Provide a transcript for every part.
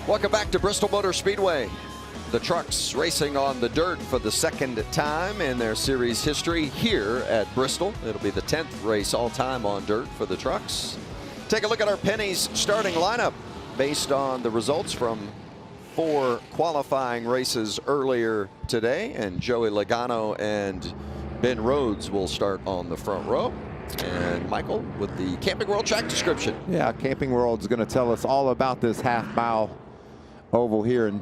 Welcome back to Bristol Motor Speedway. The trucks racing on the dirt for the second time in their series history here at Bristol. It'll be the 10th race all time on dirt for the trucks. Take a look at our Penny's starting lineup based on the results from 4 qualifying races earlier today. And Joey Logano and Ben Rhodes will start on the front row. And Michael with the Camping World track description. Yeah, Camping World's going to tell us all about this half-mile oval here in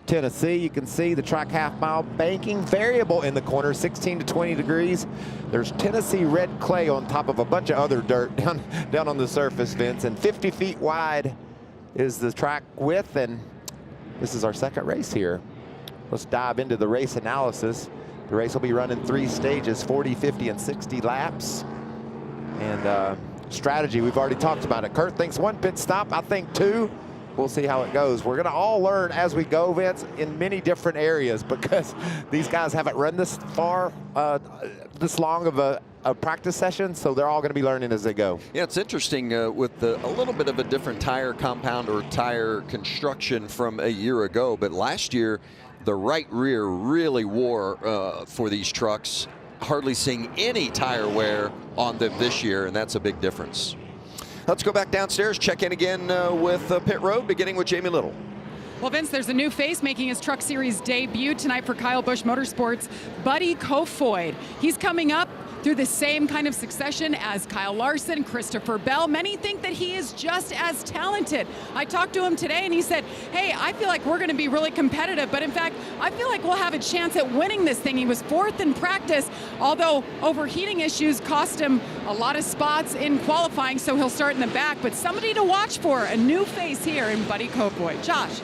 Tennessee. You can see the track half-mile banking variable in the corner, 16 to 20 degrees. There's Tennessee red clay on top of a bunch of other dirt down on the surface, Vince. And 50 feet wide is the track width, and this is our second race here. Let's dive into the race analysis. The race will be run in 3 stages, 40, 50, and 60 laps. And strategy, we've already talked about it. Kurt thinks 1 pit stop, I think 2. We'll see how it goes. We're going to all learn as we go, Vince, in many different areas, because these guys haven't run this far, this long of a practice session, so they're all going to be learning as they go. Yeah, it's interesting with a little bit of a different tire compound or tire construction from a year ago, but last year the right rear really wore for these trucks. Hardly seeing any tire wear on them this year, and that's a big difference. Let's go back downstairs, check in again with Pit Road, beginning with Jamie Little. Well, Vince, there's a new face making his Truck Series debut tonight for Kyle Busch Motorsports, Buddy Kofoid. He's coming up through the same kind of succession as Kyle Larson, Christopher Bell. Many think that he is just as talented. I talked to him today and he said, hey, I feel like we're going to be really competitive, but in fact, I feel like we'll have a chance at winning this thing. He was 4th in practice, although overheating issues cost him a lot of spots in qualifying, so he'll start in the back. But somebody to watch for, a new face here in Buddy Kofoid. Josh.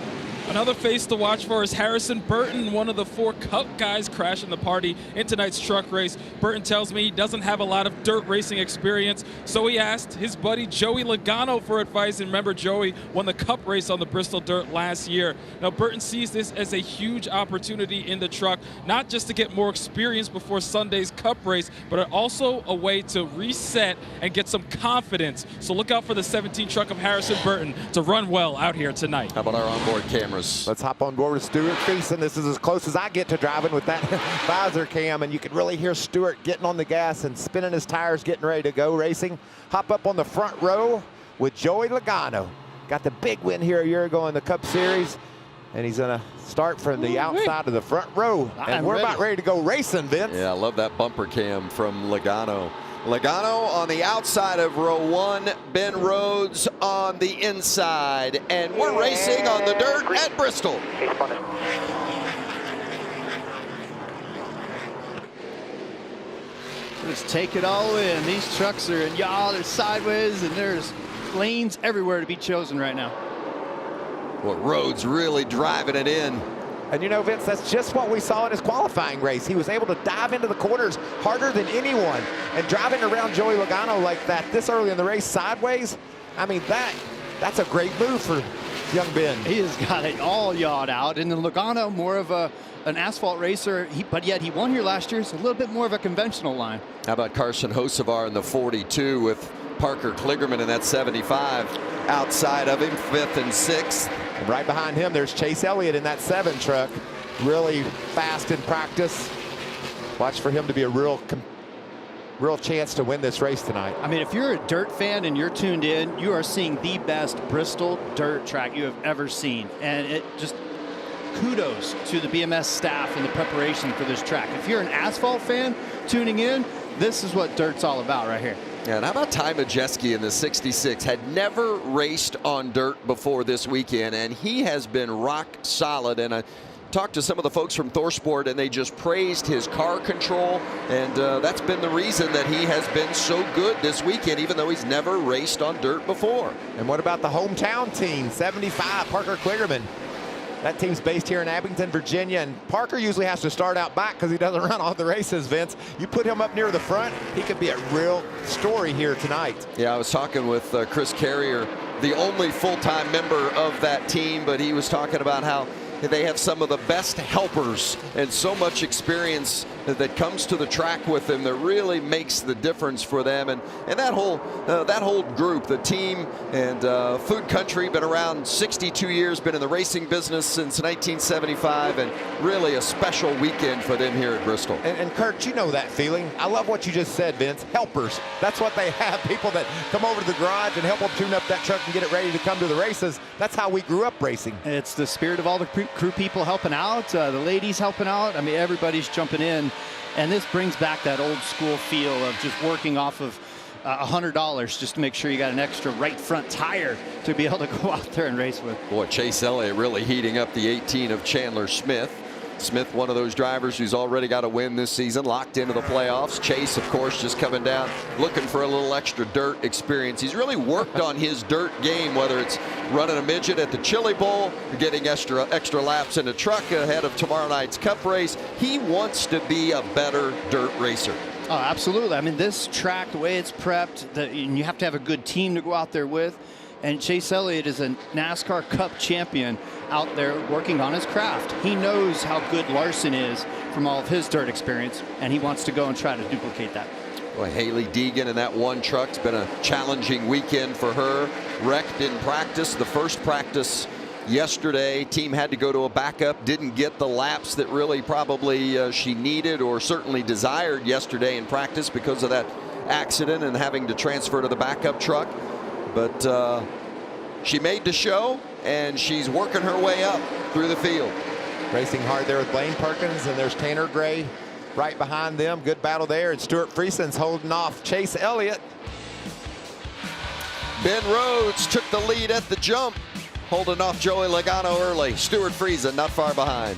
Another face to watch for is Harrison Burton, one of the 4 Cup guys crashing the party in tonight's truck race. Burton tells me he doesn't have a lot of dirt racing experience, so he asked his buddy Joey Logano for advice. And remember, Joey won the Cup race on the Bristol dirt last year. Now, Burton sees this as a huge opportunity in the truck, not just to get more experience before Sunday's Cup race, but also a way to reset and get some confidence. So look out for the 17 truck of Harrison Burton to run well out here tonight. How about our onboard cameras? Let's hop on board with Stuart Feason. This is as close as I get to driving with that visor cam, and you can really hear Stuart getting on the gas and spinning his tires, getting ready to go racing. Hop up on the front row with Joey Logano. Got the big win here a year ago in the Cup Series, and he's going to start from the outside of the front row. And we're about ready to go racing, Vince. Yeah, I love that bumper cam from Logano. Logano on the outside of row 1, Ben Rhodes on the inside, and we're racing on the dirt at Bristol. Just take it all in. These trucks are in yaw, they're sideways, and there's lanes everywhere to be chosen right now. Well, Rhodes really driving it in. And you know, Vince, that's just what we saw in his qualifying race. He was able to dive into the corners harder than anyone. And driving around Joey Logano like that this early in the race sideways, I mean, that's a great move for young Ben. He has got it all yawed out. And then Logano, more of an asphalt racer, but yet he won here last year, so a little bit more of a conventional line. How about Carson Hocevar in the 42 with Parker Kligerman in that 75 outside of him, 5th and 6th. And right behind him, there's Chase Elliott in that 7 truck. Really fast in practice. Watch for him to be a real chance to win this race tonight. I mean, if you're a dirt fan and you're tuned in, you are seeing the best Bristol dirt track you have ever seen. And it just kudos to the BMS staff and the preparation for this track. If you're an asphalt fan tuning in, this is what dirt's all about right here. Yeah, and how about Ty Majeski in the 66? Had never raced on dirt before this weekend, and he has been rock solid. And I talked to some of the folks from ThorSport, and they just praised his car control, and that's been the reason that he has been so good this weekend, even though he's never raced on dirt before. And what about the hometown team, 75, Parker Kligerman? That team's based here in Abington, Virginia, and Parker usually has to start out back because he doesn't run all the races, Vince. You put him up near the front, he could be a real story here tonight. Yeah, I was talking with Chris Carrier, the only full-time member of that team, but he was talking about how they have some of the best helpers and so much experience that comes to the track with them that really makes the difference for them. And that whole group, the team and Food Country, been around 62 years, been in the racing business since 1975, and really a special weekend for them here at Bristol. And Kurt, you know that feeling. I love what you just said, Vince. Helpers. That's what they have. People that come over to the garage and help them tune up that truck and get it ready to come to the races. That's how we grew up racing. It's the spirit of all the crew people helping out, the ladies helping out. I mean, everybody's jumping in. And this brings back that old school feel of just working off of $100 just to make sure you got an extra right front tire to be able to go out there and race with. Boy, Chase Elliott really heating up the 18 of Chandler Smith. Smith, one of those drivers who's already got a win this season, locked into the playoffs. Chase, of course, just coming down, looking for a little extra dirt experience. He's really worked on his dirt game, whether it's running a midget at the Chili Bowl, getting extra laps in the truck ahead of tomorrow night's Cup race. He wants to be a better dirt racer. Oh, absolutely. I mean, this track, the way it's prepped, and you have to have a good team to go out there with. And Chase Elliott is a NASCAR Cup champion out there working on his craft. He knows how good Larson is from all of his dirt experience, and he wants to go and try to duplicate that. Boy, Haley Deegan in that one truck. It's been a challenging weekend for her. Wrecked in practice. The first practice yesterday, team had to go to a backup. Didn't get the laps that really probably she needed or certainly desired yesterday in practice because of that accident and having to transfer to the backup truck. But she made the show, and she's working her way up through the field. Racing hard there with Blaine Perkins, and there's Tanner Gray right behind them. Good battle there, and Stuart Frieson's holding off Chase Elliott. Ben Rhodes took the lead at the jump, holding off Joey Logano early. Stuart Friesen not far behind.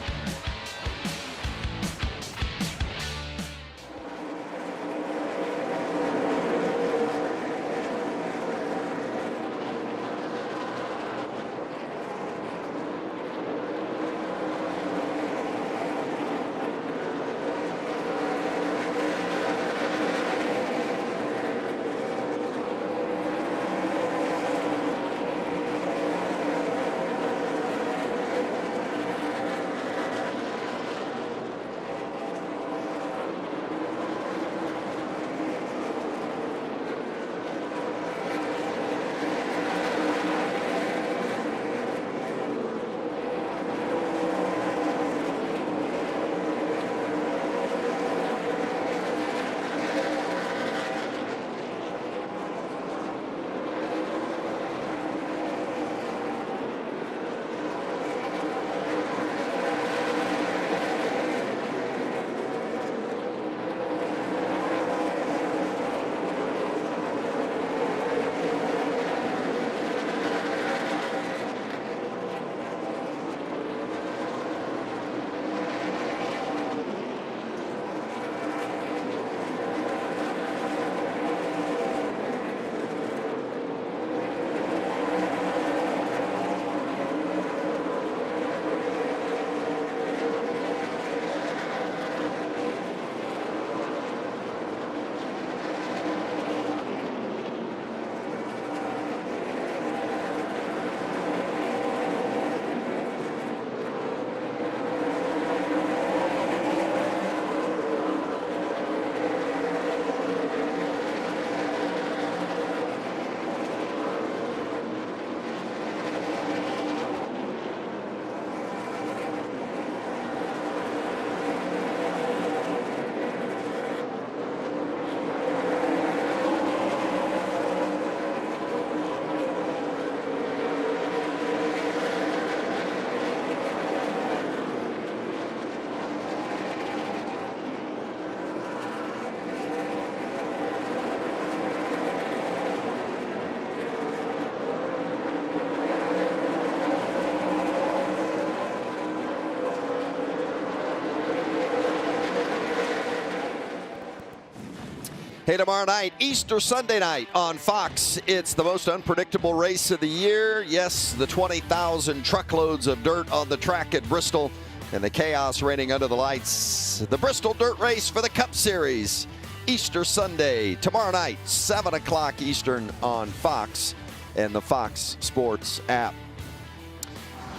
Hey, tomorrow night, Easter Sunday night on Fox. It's the most unpredictable race of the year. Yes, the 20,000 truckloads of dirt on the track at Bristol and the chaos reigning under the lights. The Bristol Dirt Race for the Cup Series. Easter Sunday, tomorrow night, 7 o'clock Eastern on Fox and the Fox Sports app.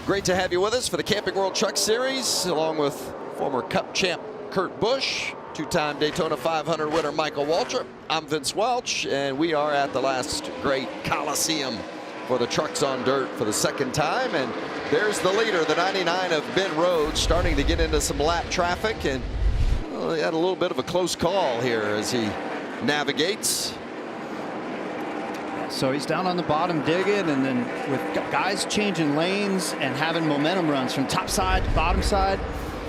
Great to have you with us for the Camping World Truck Series, along with former Cup champ Kurt Busch, two-time Daytona 500 winner Michael Waltrip. I'm Vince Welch, and we are at the last great Coliseum for the trucks on dirt for the second time. And there's the leader, the 99 of Ben Rhodes, starting to get into some lap traffic, and he had a little bit of a close call here as he navigates. So he's down on the bottom digging, and then with guys changing lanes and having momentum runs from top side to bottom side,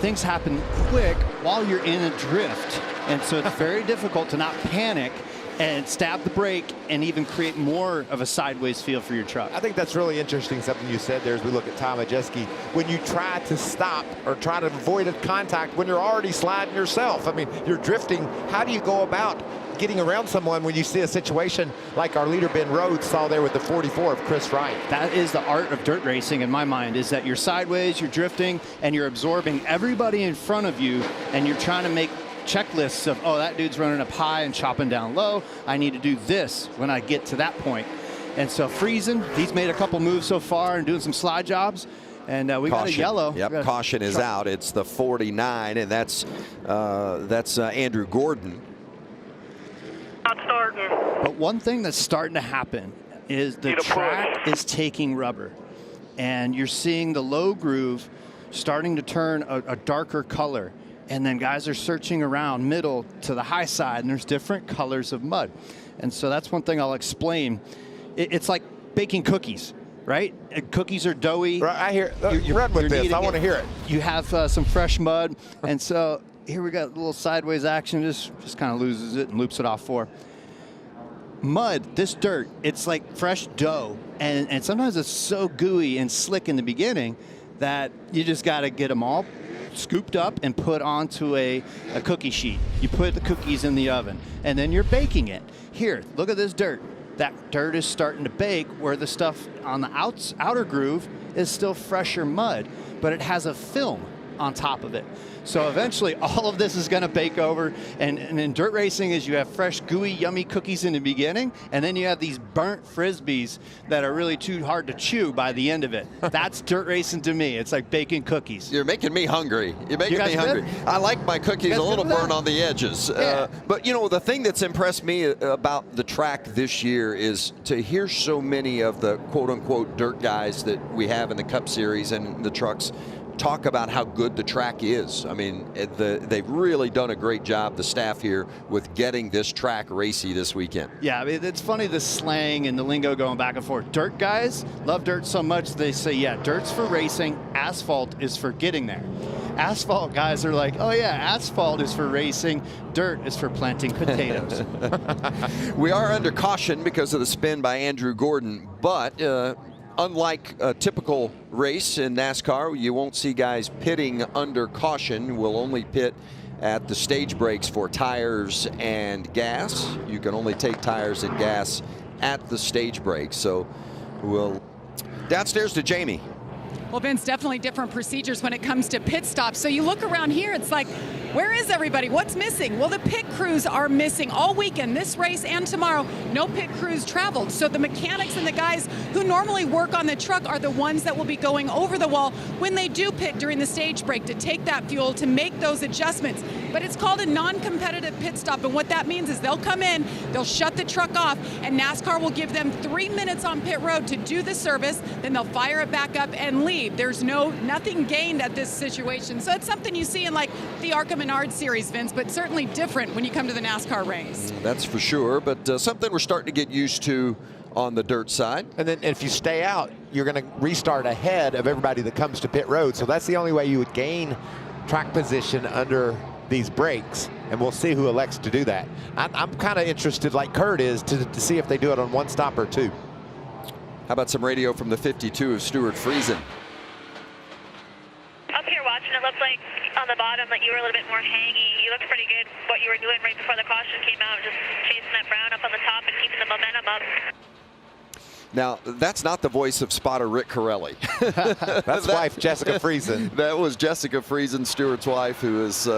things happen quick while you're in a drift. And so it's very difficult to not panic and stab the brake and even create more of a sideways feel for your truck. I think that's really interesting, something you said there as we look at Tom Majeski. When you try to stop or try to avoid a contact when you're already sliding yourself. I mean, you're drifting. How do you go about getting around someone when you see a situation like our leader Ben Rhodes saw there with the 44 of Chris Wright? That is the art of dirt racing in my mind, is that you're sideways, you're drifting, and you're absorbing everybody in front of you, and you're trying to make checklists of, oh, that dude's running up high and chopping down low. I need to do this when I get to that point. And so Friesen, he's made a couple moves so far and doing some slide jobs. And we got a yellow. Yep, caution is out. It's the 49, and that's Andrew Gordon. Not starting. But one thing that's starting to happen is the track is taking rubber. And you're seeing the low groove starting to turn a darker color. And then guys are searching around middle to the high side, and there's different colors of mud. And so that's one thing I'll explain. It's like baking cookies, right? Cookies are doughy. Right, I hear. Run with this. I want to hear it. You have some fresh mud, and so here we got a little sideways action. Just kind of loses it and loops it off for. Mud, this dirt, it's like fresh dough, and sometimes it's so gooey and slick in the beginning that you just got to get them all scooped up and put onto a cookie sheet. You put the cookies in the oven, and then you're baking it. Here, look at this dirt. That dirt is starting to bake where the stuff on the outer groove is still fresher mud, but it has a film on top of it. So eventually all of this is going to bake over, and in dirt racing is you have fresh, gooey, yummy cookies in the beginning, and then you have these burnt Frisbees that are really too hard to chew by the end of it. That's dirt racing to me. It's like baking cookies. You're making me hungry. You're making me hungry. Good? I like my cookies a little burnt on the edges. Yeah. But, you know, the thing that's impressed me about the track this year is to hear so many of the quote-unquote dirt guys that we have in the Cup Series and the trucks talk about how good the track is. I mean, they've really done a great job, the staff here, with getting this track racy this weekend. Yeah, I mean, it's funny, the slang and the lingo going back and forth. Dirt guys love dirt so much they say, yeah, dirt's for racing, asphalt is for getting there. Asphalt guys are like, oh yeah, asphalt is for racing, dirt is for planting potatoes. We are under caution because of the spin by Andrew Gordon, but unlike a typical race in NASCAR, you won't see guys pitting under caution. We'll only pit at the stage breaks for tires and gas. You can only take tires and gas at the stage breaks. So we'll downstairs to Jamie. Well, Vince, definitely different procedures when it comes to pit stops. So you look around here, it's like, where is everybody? What's missing? Well, the pit crews are missing all weekend, this race and tomorrow. No pit crews traveled. So the mechanics and the guys who normally work on the truck are the ones that will be going over the wall when they do pit during the stage break to take that fuel, to make those adjustments. But it's called a non-competitive pit stop. And what that means is they'll come in, they'll shut the truck off, and NASCAR will give them 3 minutes on pit road to do the service. Then they'll fire it back up and leave. There's nothing gained at this situation. So it's something you see in like the ARCA Menard series, Vince, but certainly different when you come to the NASCAR race. That's for sure, but something we're starting to get used to on the dirt side. And then if you stay out, you're going to restart ahead of everybody that comes to pit road. So that's the only way you would gain track position under these breaks, and we'll see who elects to do that. I'm kind of interested, like Kurt is, to see if they do it on one stop or two. How about some radio from the 52 of Stuart Friesen? Up here watching, it looked like on the bottom that you were a little bit more hanging. You looked pretty good what you were doing right before the caution came out, just chasing that brown up on the top and keeping the momentum up. Now, that's not the voice of spotter Rick Corelli. That's wife Jessica Friesen. That was Jessica Friesen, Stuart's wife, who is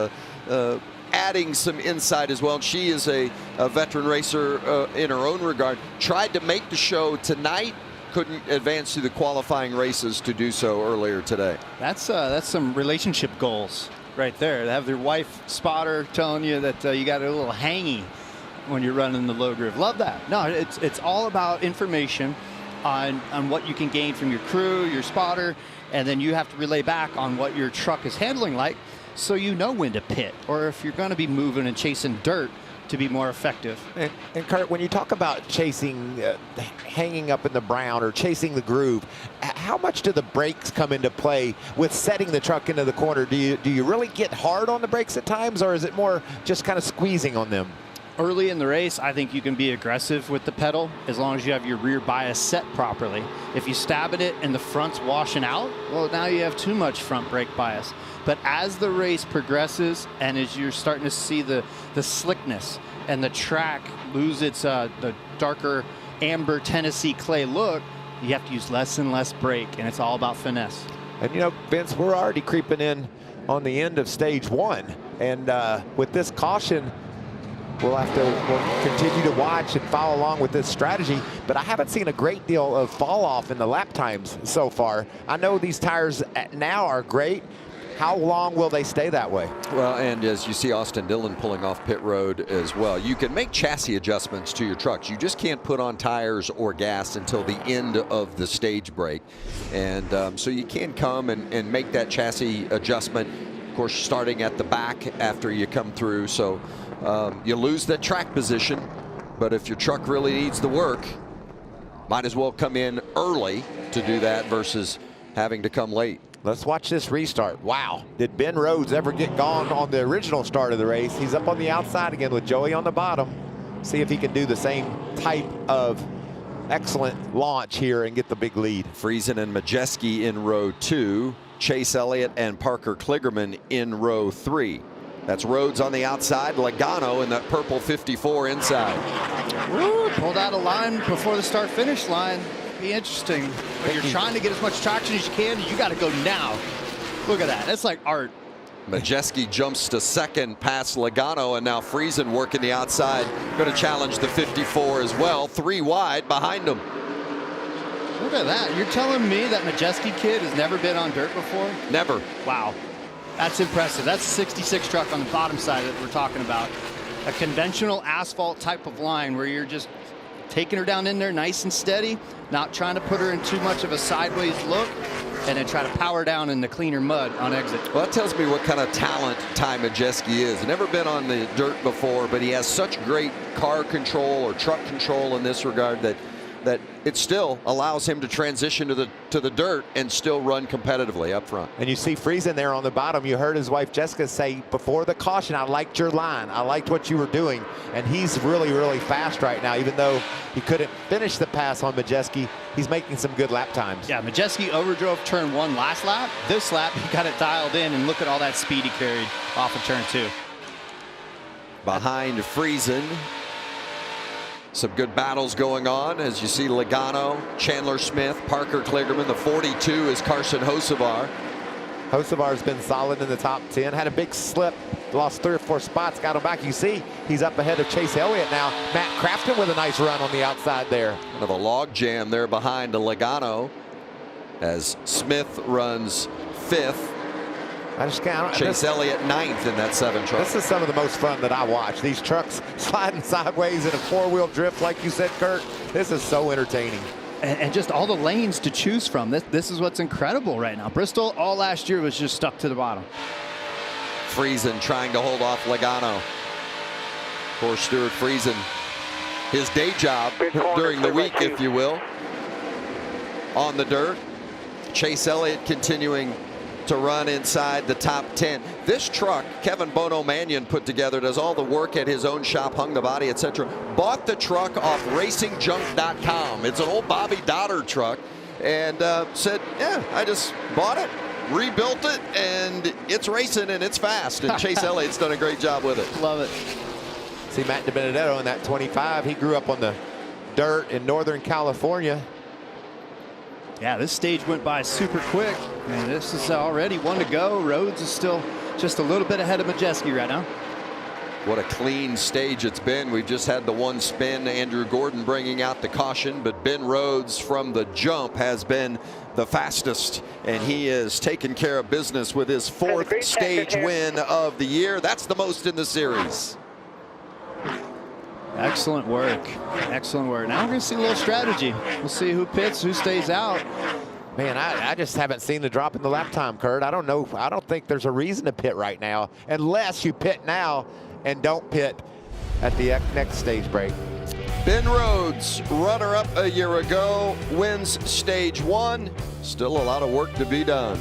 adding some insight as well. She is a veteran racer in her own regard. Tried to make the show tonight. Couldn't advance to the qualifying races to do so earlier today. That's some relationship goals. right there. They have their wife spotter telling you that you got a little hangy when you're running the low groove. Love that. No, it's all about information on what you can gain from your crew, your spotter, and then you have to relay back on what your truck is handling like, so you know when to pit, or if you're going to be moving and chasing dirt, to be more effective. And Kurt, when you talk about chasing, hanging up in the brown or chasing the groove, how much do the brakes come into play with setting the truck into the corner? Do you really get hard on the brakes at times, or is it more just kind of squeezing on them? Early in the race, I think you can be aggressive with the pedal as long as you have your rear bias set properly. If you stab at it and the front's washing out, well, now you have too much front brake bias. But as the race progresses and as you're starting to see the slickness and the track lose its the darker amber Tennessee clay look, you have to use less and less brake, and it's all about finesse. And you know, Vince, we're already creeping in on the end of stage 1, and with this caution, we'll continue to watch and follow along with this strategy, but I haven't seen a great deal of fall off in the lap times so far. I know these tires now are great. How long will they stay that way? Well, and as you see Austin Dillon pulling off pit road as well, you can make chassis adjustments to your trucks. You just can't put on tires or gas until the end of the stage break. And so you can come and make that chassis adjustment, of course, starting at the back after you come through. So you lose that track position, but if your truck really needs the work, might as well come in early to do that versus having to come late. Let's watch this restart. Wow, did Ben Rhodes ever get gone on the original start of the race? He's up on the outside again with Joey on the bottom. See if he can do the same type of excellent launch here and get the big lead. Friesen and Majeski in row 2, Chase Elliott and Parker Kligerman in row 3. That's Rhodes on the outside, Logano in that purple 54 inside. Woo, pulled out a line before the start-finish line. Be interesting. But you're trying to get as much traction as you can. You got to go now. Look at that. That's like art. Majeski jumps to second past Logano, and now Friesen working the outside. Going to challenge the 54 as well. 3 wide behind him. Look at that. You're telling me that Majeski kid has never been on dirt before? Never. Wow. That's impressive. That's a 66 truck on the bottom side that we're talking about. A conventional asphalt type of line where you're just taking her down in there nice and steady, not trying to put her in too much of a sideways look, and then try to power down in the cleaner mud on exit. Well, that tells me what kind of talent Ty Majeski is. Never been on the dirt before, but he has such great car control or truck control in this regard that it still allows him to transition to the dirt and still run competitively up front. And you see Friesen there on the bottom. You heard his wife Jessica say before the caution, I liked your line. I liked what you were doing. And he's really, really fast right now. Even though he couldn't finish the pass on Majeski, he's making some good lap times. Yeah, Majeski overdrove turn 1 last lap. This lap, he got it dialed in, and look at all that speed he carried off of turn 2. Behind Friesen, some good battles going on as you see Logano, Chandler Smith, Parker Kligerman. The 42 is Carson Hocevar. Hocevar's been solid in the top 10. Had a big slip, lost 3 or 4 spots, got him back. You see he's up ahead of Chase Elliott now. Matt Crafton with a nice run on the outside there. Kind of a log jam there behind Logano as Smith runs 5th. Chase Elliott 9th in that 7 truck. This is some of the most fun that I watch. These trucks sliding sideways in a 4-wheel drift, like you said, Kurt. This is so entertaining. And just all the lanes to choose from. This is what's incredible right now. Bristol all last year was just stuck to the bottom. Friesen trying to hold off Logano. Poor Stuart Friesen. His day job during the week, if you will, on the dirt. Chase Elliott continuing to run inside the top 10. This truck, Kevin Bono Mannion put together, does all the work at his own shop, hung the body, etc. Bought the truck off racingjunk.com. It's an old Bobby Dodder truck, and said, yeah, I just bought it, rebuilt it, and it's racing and it's fast. And Chase Elliott's done a great job with it. Love it. See Matt DiBenedetto in that 25. He grew up on the dirt in Northern California. Yeah, this stage went by super quick, and this is already 1 to go. Rhodes is still just a little bit ahead of Majeski right now. What a clean stage it's been. We've just had the 1 spin. Andrew Gordon bringing out the caution, but Ben Rhodes from the jump has been the fastest, and he is taking care of business with his 4th stage win of the year. That's the most in the series. Excellent work. Excellent work. Now we're going to see a little strategy. We'll see who pits, who stays out. Man, I just haven't seen the drop in the lap time, Kurt. I don't know. I don't think there's a reason to pit right now, unless you pit now and don't pit at the next stage break. Ben Rhodes, runner-up a year ago, wins stage 1. Still a lot of work to be done.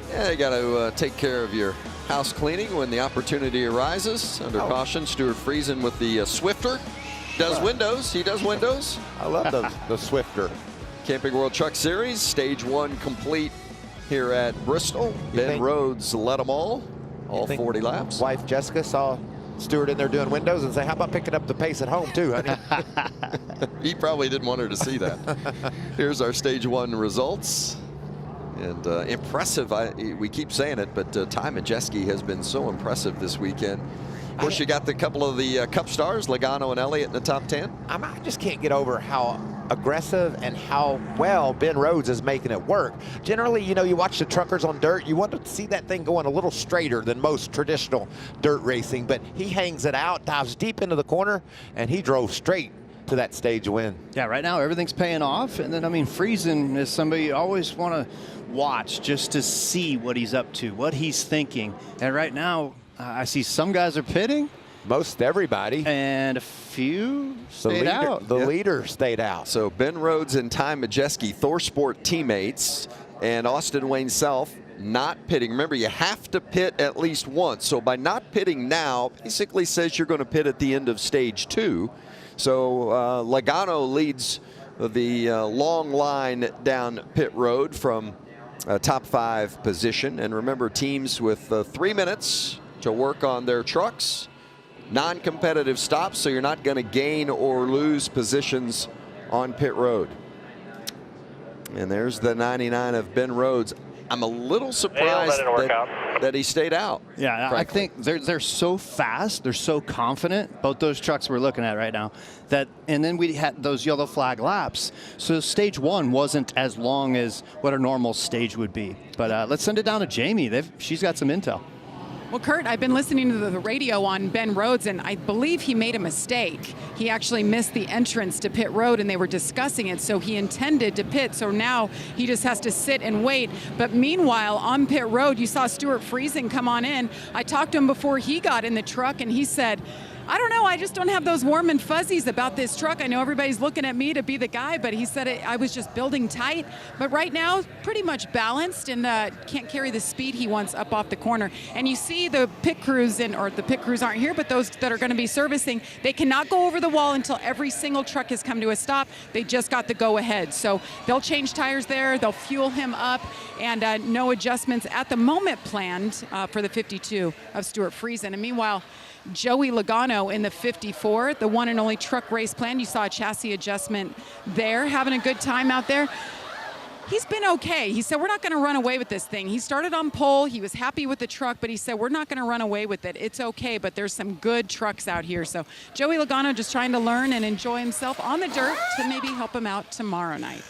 Yeah, you got to take care of your house cleaning when the opportunity arises. Under caution, Stuart Friesen with the Swifter. Does windows. He does windows. I love the Swifter. Camping World Truck Series, stage 1 complete here at Bristol. Ben Rhodes led them all 40 laps. Wife Jessica saw Stuart in there doing windows and say, how about picking up the pace at home too, honey? He probably didn't want her to see that. Here's our stage 1 results. And impressive, we keep saying it, but Ty Majeski has been so impressive this weekend. Of course, you got the couple of the Cup stars, Logano and Elliott in the top 10. I just can't get over how aggressive and how well Ben Rhodes is making it work. Generally, you know, you watch the truckers on dirt, you want to see that thing going a little straighter than most traditional dirt racing, but he hangs it out, dives deep into the corner, and he drove straight to that stage win. Yeah, right now everything's paying off. And then, I mean, Friesen is somebody you always want to watch just to see what he's up to, what he's thinking. And right now, I see some guys are pitting. Most everybody. And a few stayed out. The leader stayed out. So Ben Rhodes and Ty Majeski, ThorSport teammates, and Austin Wayne Self not pitting. Remember, you have to pit at least once. So by not pitting now, basically says you're going to pit at the end of stage 2. So Logano leads the long line down pit road from top 5 position. And remember, teams with 3 minutes to work on their trucks. Non-competitive stops, so you're not going to gain or lose positions on pit road. And there's the 99 of Ben Rhodes. I'm a little surprised that he stayed out. Yeah, frankly. I think they're so fast, they're so confident, both those trucks we're looking at right now, that, and then we had those yellow flag laps. So stage 1 wasn't as long as what a normal stage would be. But let's send it down to Jamie. She's got some intel. Well, Kurt, I've been listening to the radio on Ben Rhodes, and I believe he made a mistake. He actually missed the entrance to pit road, and they were discussing it, so he intended to pit, so now he just has to sit and wait. But meanwhile, on pit road, you saw Stuart Friesen come on in. I talked to him before he got in the truck, and he said, I don't know, I just don't have those warm and fuzzies about this truck. I know everybody's looking at me to be the guy, but he said I was just building tight. But right now, pretty much balanced and can't carry the speed he wants up off the corner. And you see the pit crews, or the pit crews aren't here, but those that are going to be servicing, they cannot go over the wall until every single truck has come to a stop. They just got the go ahead. So they'll change tires there, they'll fuel him up, and no adjustments at the moment planned for the 52 of Stuart Friesen. And meanwhile, Joey Logano in the 54, the one and only truck race plan. You saw a chassis adjustment there, having a good time out there. He's been okay. He said, we're not going to run away with this thing. He started on pole. He was happy with the truck, but he said, we're not going to run away with it. It's okay, but there's some good trucks out here. So Joey Logano just trying to learn and enjoy himself on the dirt to maybe help him out tomorrow night.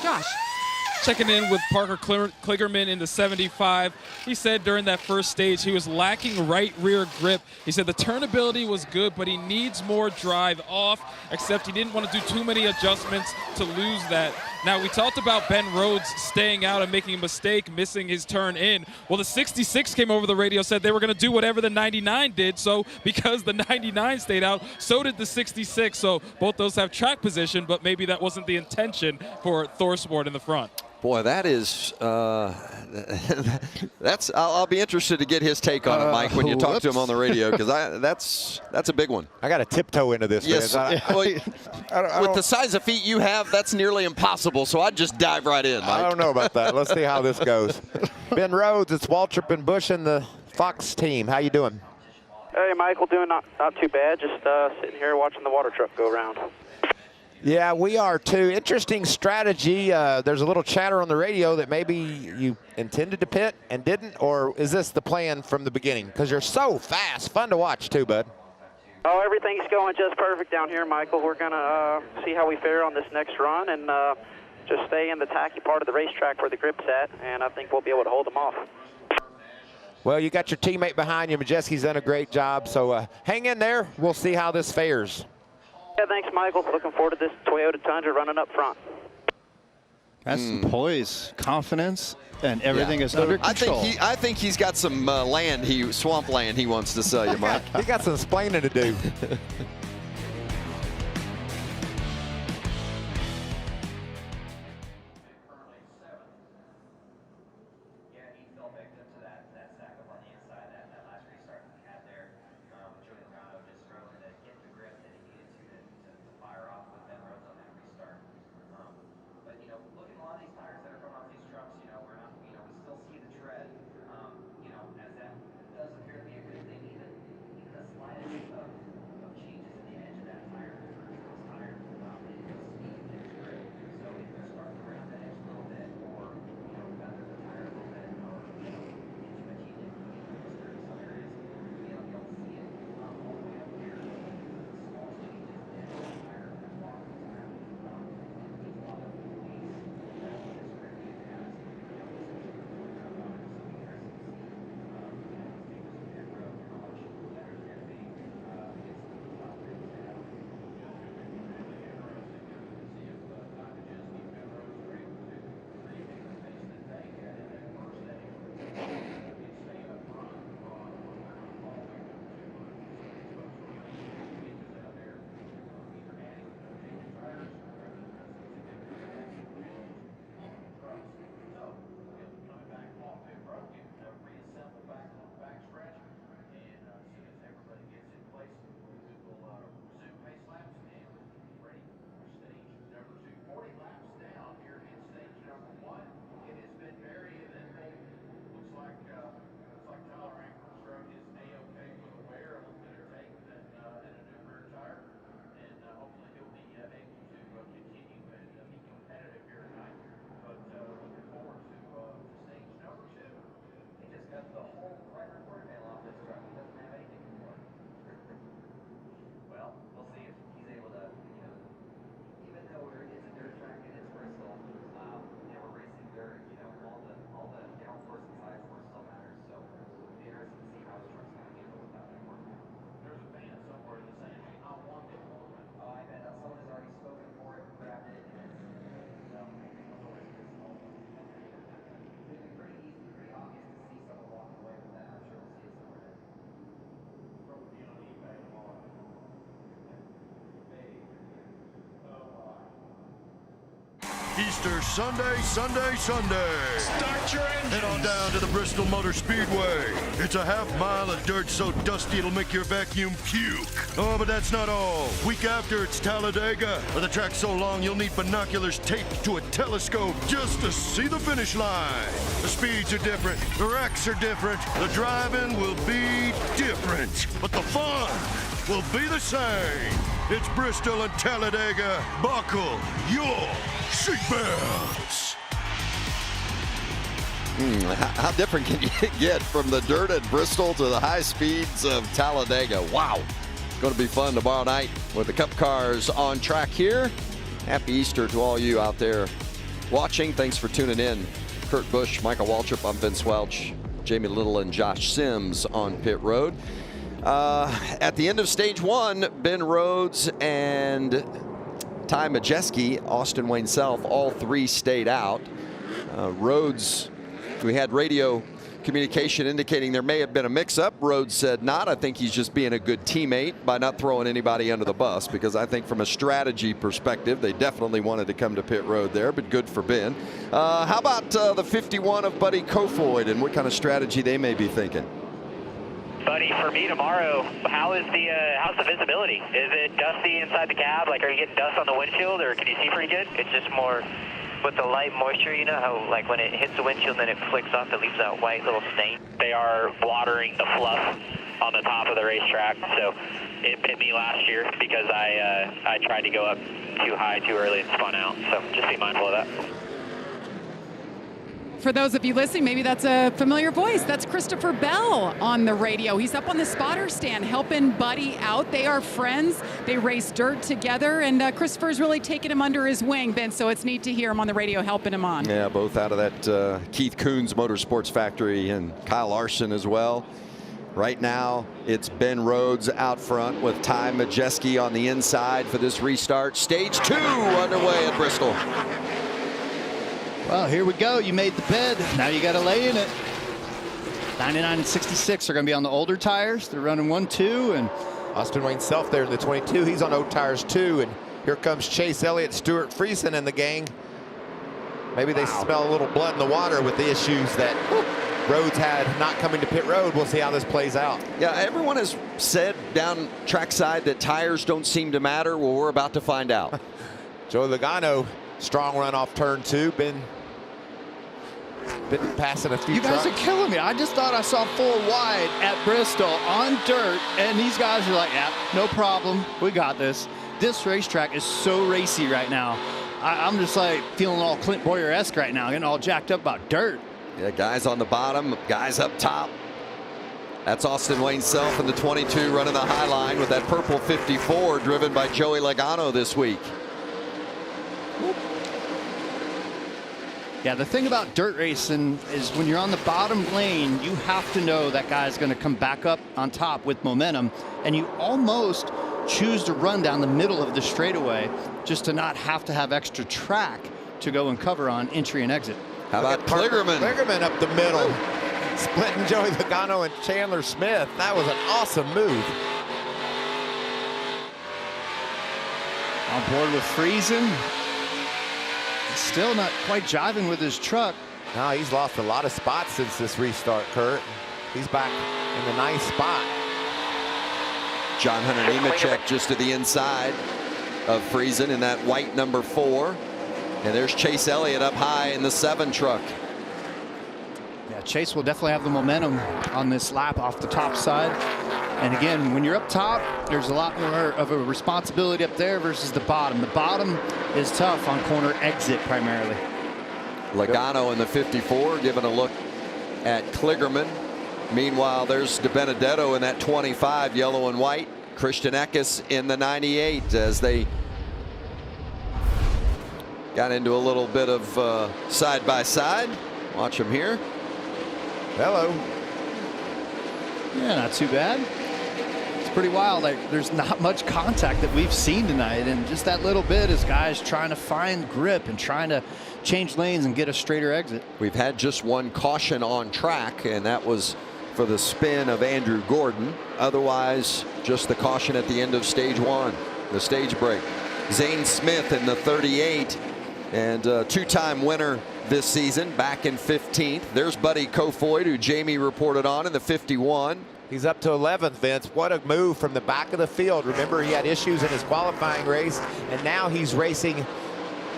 Josh. Checking in with Parker Kligerman in the 75. He said during that first stage he was lacking right rear grip. He said the turnability was good, but he needs more drive off, except he didn't want to do too many adjustments to lose that. Now, we talked about Ben Rhodes staying out and making a mistake, missing his turn in. Well, the 66 came over the radio, said they were going to do whatever the 99 did. So because the 99 stayed out, so did the 66. So both those have track position, but maybe that wasn't the intention for Thorsport in the front. Boy, that is, that's, I'll be interested to get his take on it, Mike, when you talk to him on the radio, because that's a big one. I got to tiptoe into this. Yes, with the size of feet you have, that's nearly impossible, so I'd just dive right in, Mike. I don't know about that. Let's see how this goes. Ben Rhodes, it's Waltrip and Bush and the Fox team. How you doing? Hey, Michael, doing not too bad. Just sitting here watching the water truck go around. Yeah, we are too. Interesting strategy. There's a little chatter on the radio that maybe you intended to pit and didn't, or is this the plan from the beginning? Because you're so fast. Fun to watch too, bud. Oh, everything's going just perfect down here, Michael. We're going to see how we fare on this next run and just stay in the tacky part of the racetrack where the grip's at, and I think we'll be able to hold them off. Well, you got your teammate behind you. Majeski's done a great job, so hang in there. We'll see how this fares. Yeah, thanks, Michael. Looking forward to this Toyota Tundra running up front. That's some poise, confidence, and everything is under control. I think he's got some swamp land he wants to sell you, Mike. He got some explaining to do. Easter Sunday, Sunday, Sunday. Start your engine. Head on down to the Bristol Motor Speedway. It's a half mile of dirt so dusty it'll make your vacuum puke. Oh, but that's not all. Week after, it's Talladega, where the track's so long you'll need binoculars taped to a telescope just to see the finish line. The speeds are different, the wrecks are different, the driving will be different, but the fun will be the same. It's Bristol and Talladega. Buckle your seatbelts. How different can you get from the dirt at Bristol to the high speeds of Talladega? Wow. It's going to be fun tomorrow night with the Cup cars on track here. Happy Easter to all you out there watching. Thanks for tuning in. Kurt Busch, Michael Waltrip, I'm Vince Welch, Jamie Little, and Josh Sims on pit road. At the end of stage one, Ben Rhodes and Ty Majeski, Austin Wayne Self, all three stayed out. Rhodes, we had radio communication indicating there may have been a mix-up. Rhodes said not. I think he's just being a good teammate by not throwing anybody under the bus, because I think from a strategy perspective, they definitely wanted to come to pit road there, but good for Ben. How about the 51 of Buddy Kofoid and what kind of strategy they may be thinking? Buddy, for me tomorrow, how's the visibility? Is it dusty inside the cab? Like, are you getting dust on the windshield, or can you see pretty good? It's just more with the light moisture, you know how like when it hits the windshield and then it flicks off, it leaves that white little stain. They are watering the fluff on the top of the racetrack, so it bit me last year because I tried to go up too high too early and spun out. So just be mindful of that. For those of you listening, maybe that's a familiar voice. That's Christopher Bell on the radio. He's up on the spotter stand helping Buddy out. They are friends. They race dirt together, and Christopher's really taking him under his wing, Ben, so it's neat to hear him on the radio helping him on. Yeah, both out of that Keith Kunz Motorsports factory, and Kyle Larson as well. Right now, it's Ben Rhodes out front with Ty Majeski on the inside for this restart. Stage 2 underway at Bristol. Well, here we go. You made the bed. Now you got to lay in it. 99 and 66 are going to be on the older tires. They're running 1-2, and Austin Wayne Self there in the 22. He's on old tires too, and here comes Chase Elliott, Stuart Friesen, and the gang. Maybe they smell a little blood in the water with the issues that Rhodes had not coming to pit road. We'll see how this plays out. Yeah, everyone has said down trackside that tires don't seem to matter. Well, we're about to find out. Joey Logano, strong run off turn 2. Been passing a few you guys trucks. are killing me. I just thought I saw 4 wide at Bristol on dirt, and these guys are like, yeah, no problem. We got this. This racetrack is so racy right now. I'm just like feeling all Clint Boyer-esque right now, getting all jacked up about dirt. Yeah, guys on the bottom, guys up top. That's Austin Wayne Self in the 22 running the high line with that purple 54 driven by Joey Logano this week. Yeah, the thing about dirt racing is when you're on the bottom lane, you have to know that guy's going to come back up on top with momentum, and you almost choose to run down the middle of the straightaway just to not have to have extra track to go and cover on entry and exit. How about Kligerman? Kligerman up the middle, splitting Joey Logano and Chandler Smith. That was an awesome move. On board with Friesen. Still not quite jiving with his truck. No, he's lost a lot of spots since this restart, Kurt. He's back in the nice spot. John Hunter Nemechek just to the inside of Friesen in that white number 4. And there's Chase Elliott up high in the 7 truck. Yeah, Chase will definitely have the momentum on this lap off the top side. And again, when you're up top, there's a lot more of a responsibility up there versus the bottom. The bottom is tough on corner exit primarily. Logano in the 54 giving a look at Kligerman. Meanwhile, there's DiBenedetto in that 25 yellow and white. Christian Eckes in the 98 as they got into a little bit of side by side. Watch them here. Hello. Yeah, not too bad. It's pretty wild. Like, there's not much contact that we've seen tonight, and just that little bit is guys trying to find grip and trying to change lanes and get a straighter exit. We've had just one caution on track, and that was for the spin of Andrew Gordon. Otherwise, just the caution at the end of stage 1, the stage break. Zane Smith in the 38 and two-time winner this season, back in 15th. There's Buddy Kofoid, who Jamie reported on in the 51. He's up to 11th, Vince. What a move from the back of the field. Remember, he had issues in his qualifying race, and now he's racing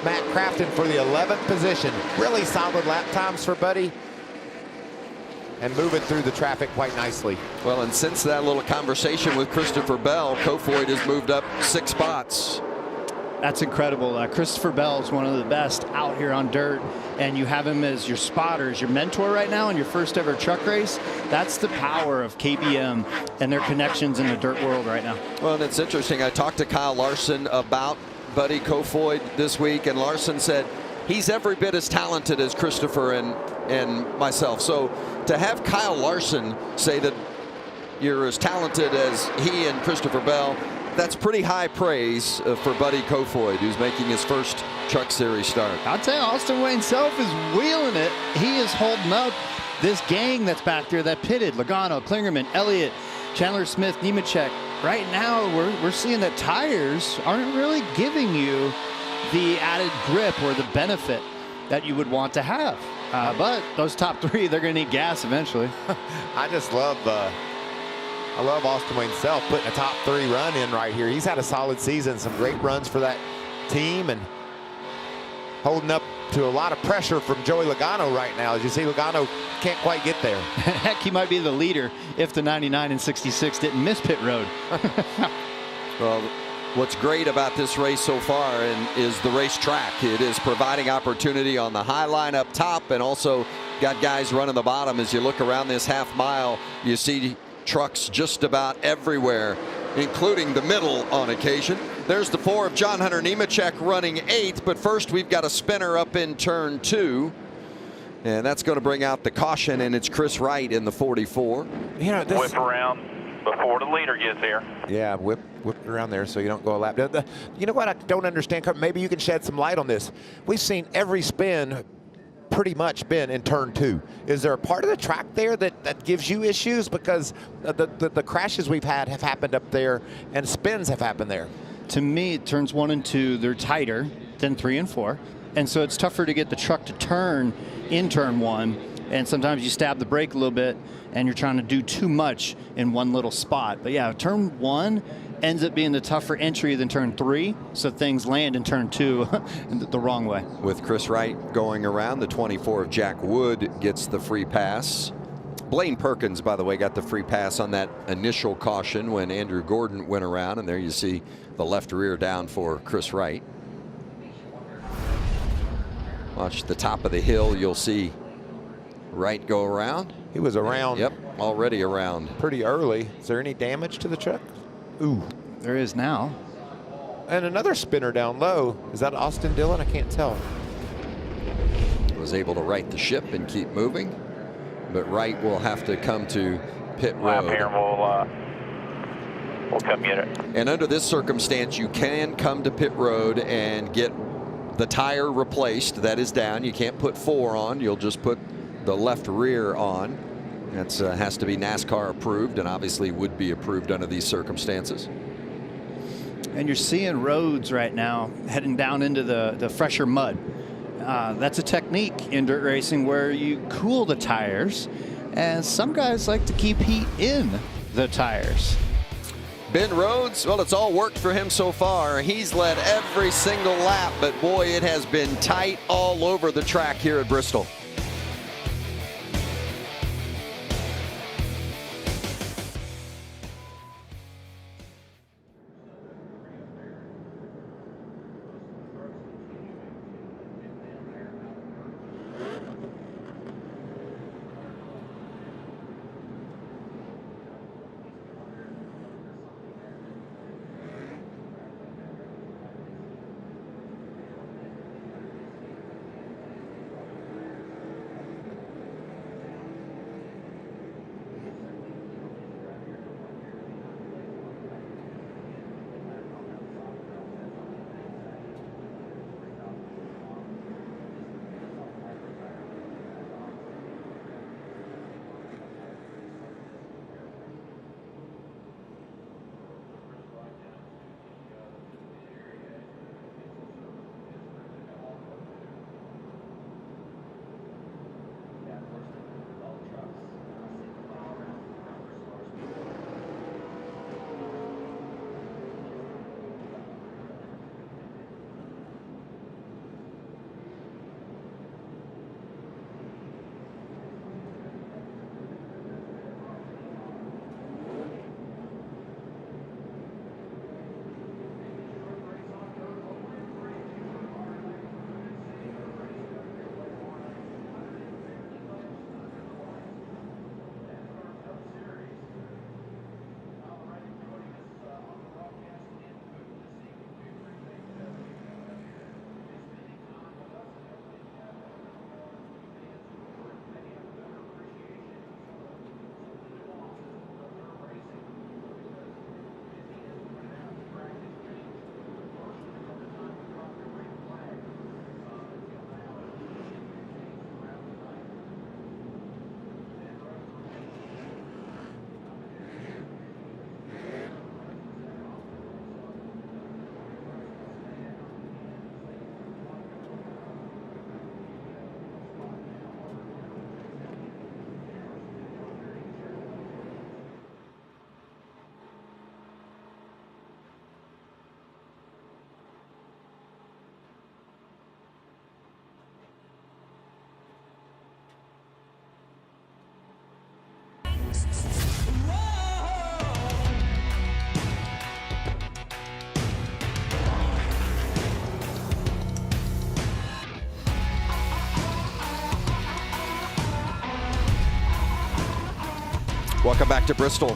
Matt Crafton for the 11th position. Really solid lap times for Buddy, and moving through the traffic quite nicely. Well, and since that little conversation with Christopher Bell, Kofoid has moved up 6 spots. That's incredible. Christopher Bell is one of the best out here on dirt, and you have him as your spotter, as your mentor right now in your first ever truck race. That's the power of KBM and their connections in the dirt world right now. Well, and it's interesting. I talked to Kyle Larson about Buddy Kofoid this week, and Larson said he's every bit as talented as Christopher and myself. So to have Kyle Larson say that you're as talented as he and Christopher Bell, that's pretty high praise for Buddy Kofoid, who's making his first Truck Series start. I'll tell you, Austin Wayne Self is wheeling it. He is holding up this gang that's back there that pitted. Logano, Klingerman, Elliott, Chandler Smith, Nemechek. Right now, we're seeing that tires aren't really giving you the added grip or the benefit that you would want to have. But those top 3, they're going to need gas eventually. I just love I love Austin Wayne Self putting a top 3 run in right here. He's had a solid season, some great runs for that team, and holding up to a lot of pressure from Joey Logano right now. As you see, Logano can't quite get there. Heck, he might be the leader if the 99 and 66 didn't miss pit road. Well, what's great about this race so far is the racetrack. It is providing opportunity on the high line up top, and also got guys running the bottom. As you look around this half mile, you see trucks just about everywhere, including the middle on occasion. There's the 4 of John Hunter Nemechek running 8th, but first we've got a spinner up in turn 2, and that's going to bring out the caution, and it's Chris Wright in the 44. You know, Whip around before the leader gets here. Yeah, whip around there so you don't go a lap. You know what I don't understand? Maybe you can shed some light on this. We've seen every spin pretty much been in turn 2. Is there a part of the track there that gives you issues? Because the crashes we've had have happened up there, and spins have happened there. To me, turns 1 and 2, they're tighter than 3 and 4. And so it's tougher to get the truck to turn in turn 1. And sometimes you stab the brake a little bit and you're trying to do too much in one little spot. But yeah, turn 1 ends up being the tougher entry than turn 3. So things land in turn 2 the wrong way. With Chris Wright going around, the 24 of Jack Wood gets the free pass. Blaine Perkins, by the way, got the free pass on that initial caution when Andrew Gordon went around, and there you see the left rear down for Chris Wright. Watch the top of the hill, you'll see Wright go around. He was around. Yep, already around. Pretty early. Is there any damage to the truck? Ooh. There is now. And another spinner down low. Is that Austin Dillon? I can't tell. Was able to right the ship and keep moving, but Wright will have to come to pit road. Here, we'll come get it. And under this circumstance, you can come to pit road and get the tire replaced. That is down. You can't put 4 on. You'll just put the left rear on. That has to be NASCAR approved, and obviously would be approved under these circumstances. And you're seeing roads right now heading down into the fresher mud. That's a technique in dirt racing where you cool the tires, and some guys like to keep heat in the tires. Ben Rhodes, well, it's all worked for him so far. He's led every single lap, but boy, it has been tight all over the track here at Bristol. Welcome back to Bristol.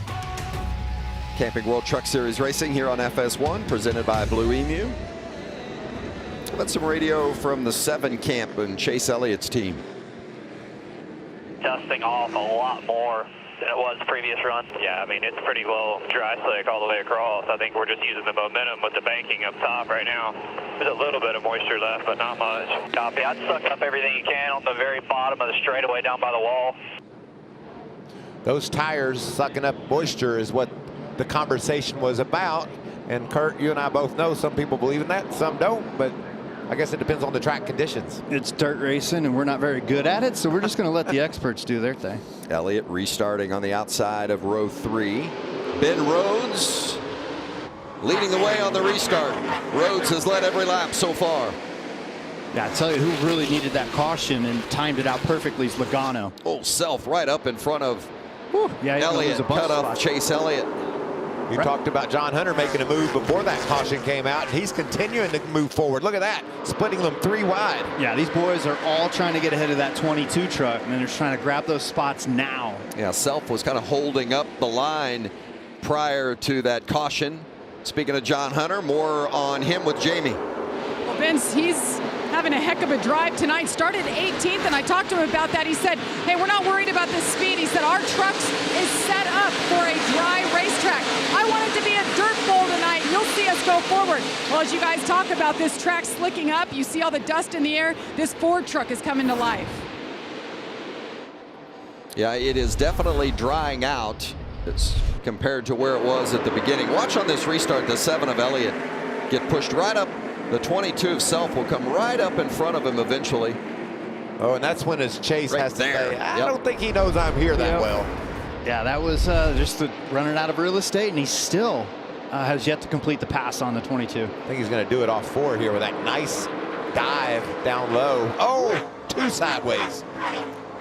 Camping World Truck Series Racing here on FS1, presented by Blue Emu. Let's some radio from the 7 camp and Chase Elliott's team. Dusting off a lot more than it was previous runs. Yeah, I mean, it's pretty low dry slick all the way across. I think we're just using the momentum with the banking up top right now. There's a little bit of moisture left, but not much. Copy. I'd suck up everything you can on the very bottom of the straightaway down by the wall. Those tires sucking up moisture is what the conversation was about. And Kurt, you and I both know some people believe in that, some don't, but I guess it depends on the track conditions. It's dirt racing, and we're not very good at it, so we're just going to let the experts do their thing. Elliott restarting on the outside of row 3. Ben Rhodes leading the way on the restart. Rhodes has led every lap so far. Yeah, I tell you who really needed that caution and timed it out perfectly is Logano. Oh, Self right up in front of yeah, Elliott, cut off Chase Elliott. You talked about John Hunter making a move before that caution came out, and he's continuing to move forward. Look at that, splitting them 3 wide. Yeah, these boys are all trying to get ahead of that 22 truck, and they're trying to grab those spots now. Yeah, Self was kind of holding up the line prior to that caution. Speaking of John Hunter, more on him with Jamie. Well, Vince, he's having a heck of a drive tonight. Started 18th, and I talked to him about that. He said, hey, we're not worried about the speed. He said, our trucks is set up for a dry racetrack. I want it to be a dirt bowl tonight. You'll see us go forward. Well, as you guys talk about this track slicking up, you see all the dust in the air. This Ford truck is coming to life. Yeah, it is definitely drying out. It's compared to where it was at the beginning. Watch on this restart, the 7 of Elliott get pushed right up. The 22 of Self will come right up in front of him eventually. Oh, and that's when his Chase Right has to there. say, I Yep. don't think he knows I'm here that well. Yeah, that was just running out of real estate, and he still has yet to complete the pass on the 22. I think he's going to do it off 4 here with that nice dive down low. Oh, 2 sideways.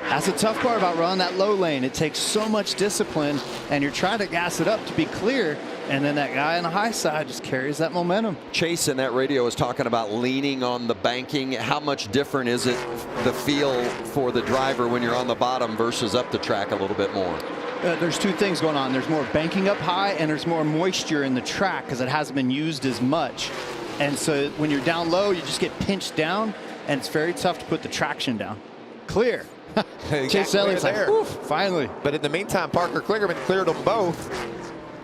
That's the tough part about running that low lane. It takes so much discipline, and you're trying to gas it up to be clear, and then that guy on the high side just carries that momentum. Chase in that radio was talking about leaning on the banking. How much different is it, the feel for the driver when you're on the bottom versus up the track a little bit more? There's 2 things going on. There's more banking up high, and there's more moisture in the track because it hasn't been used as much. And so when you're down low, you just get pinched down, and it's very tough to put the traction down. Clear. Chase Elliott's like, oof, finally. But in the meantime, Parker Kligerman cleared them both.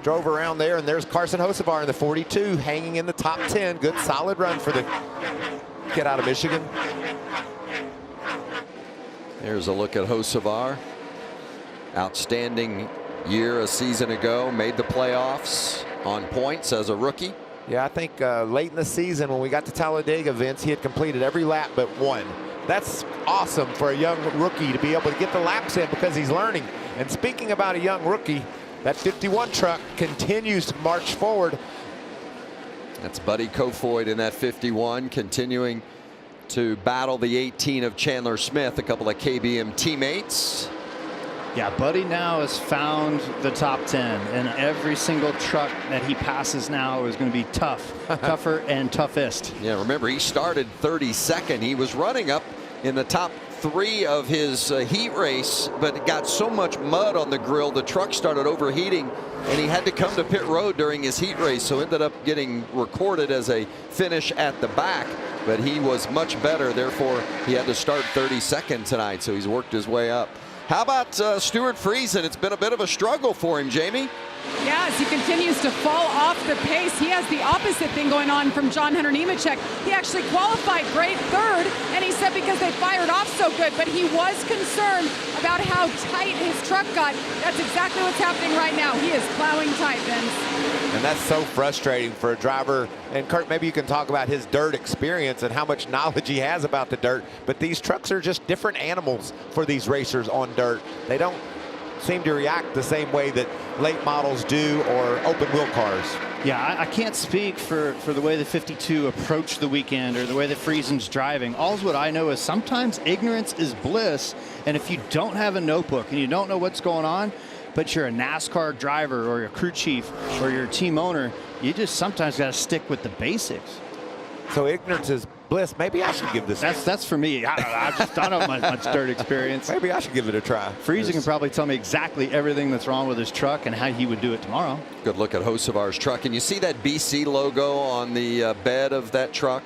Drove around there, and there's Carson Hocevar in the 42, hanging in the top 10. Good, solid run for the kid out of Michigan. There's a look at Hocevar. Outstanding year a season ago. Made the playoffs on points as a rookie. Yeah, I think late in the season when we got to Talladega, Vince, he had completed every lap but 1. That's awesome for a young rookie to be able to get the laps in because he's learning. And speaking about a young rookie, that 51 truck continues to march forward. That's Buddy Kofoid in that 51, continuing to battle the 18 of Chandler Smith, a couple of KBM teammates. Yeah, Buddy now has found the top 10, and every single truck that he passes now is going to be tough, tougher and toughest. Yeah, remember, he started 32nd. He was running up in the top 3 of his heat race, but it got so much mud on the grill, the truck started overheating, and he had to come to pit road during his heat race, so ended up getting recorded as a finish at the back. But he was much better, therefore he had to start 32nd tonight, so he's worked his way up. How about Stuart Friesen? It's been a bit of a struggle for him, Jamie. Yeah, as he continues to fall off the pace, he has the opposite thing going on from John Hunter Nemechek. He actually qualified great 3rd, and he said because they fired off so good, but he was concerned about how tight his truck got. That's exactly what's happening right now. He is plowing tight, Vince. And that's so frustrating for a driver. And Kurt, maybe you can talk about his dirt experience and how much knowledge he has about the dirt. But these trucks are just different animals for these racers on dirt. They don't seem to react the same way that late models do or open wheel cars. Yeah, I can't speak for the way the 52 approached the weekend or the way that Friesen's driving. All what I know is sometimes ignorance is bliss, and if you don't have a notebook and you don't know what's going on, but you're a NASCAR driver or a crew chief or you're a team owner, you just sometimes got to stick with the basics. So ignorance is bliss. Maybe I should give this. That's for me. I just don't have much dirt experience. Maybe I should give it a try. Freezy can probably tell me exactly everything that's wrong with his truck and how he would do it tomorrow. Good look at Hocevar's truck. And you see that BC logo on the bed of that truck,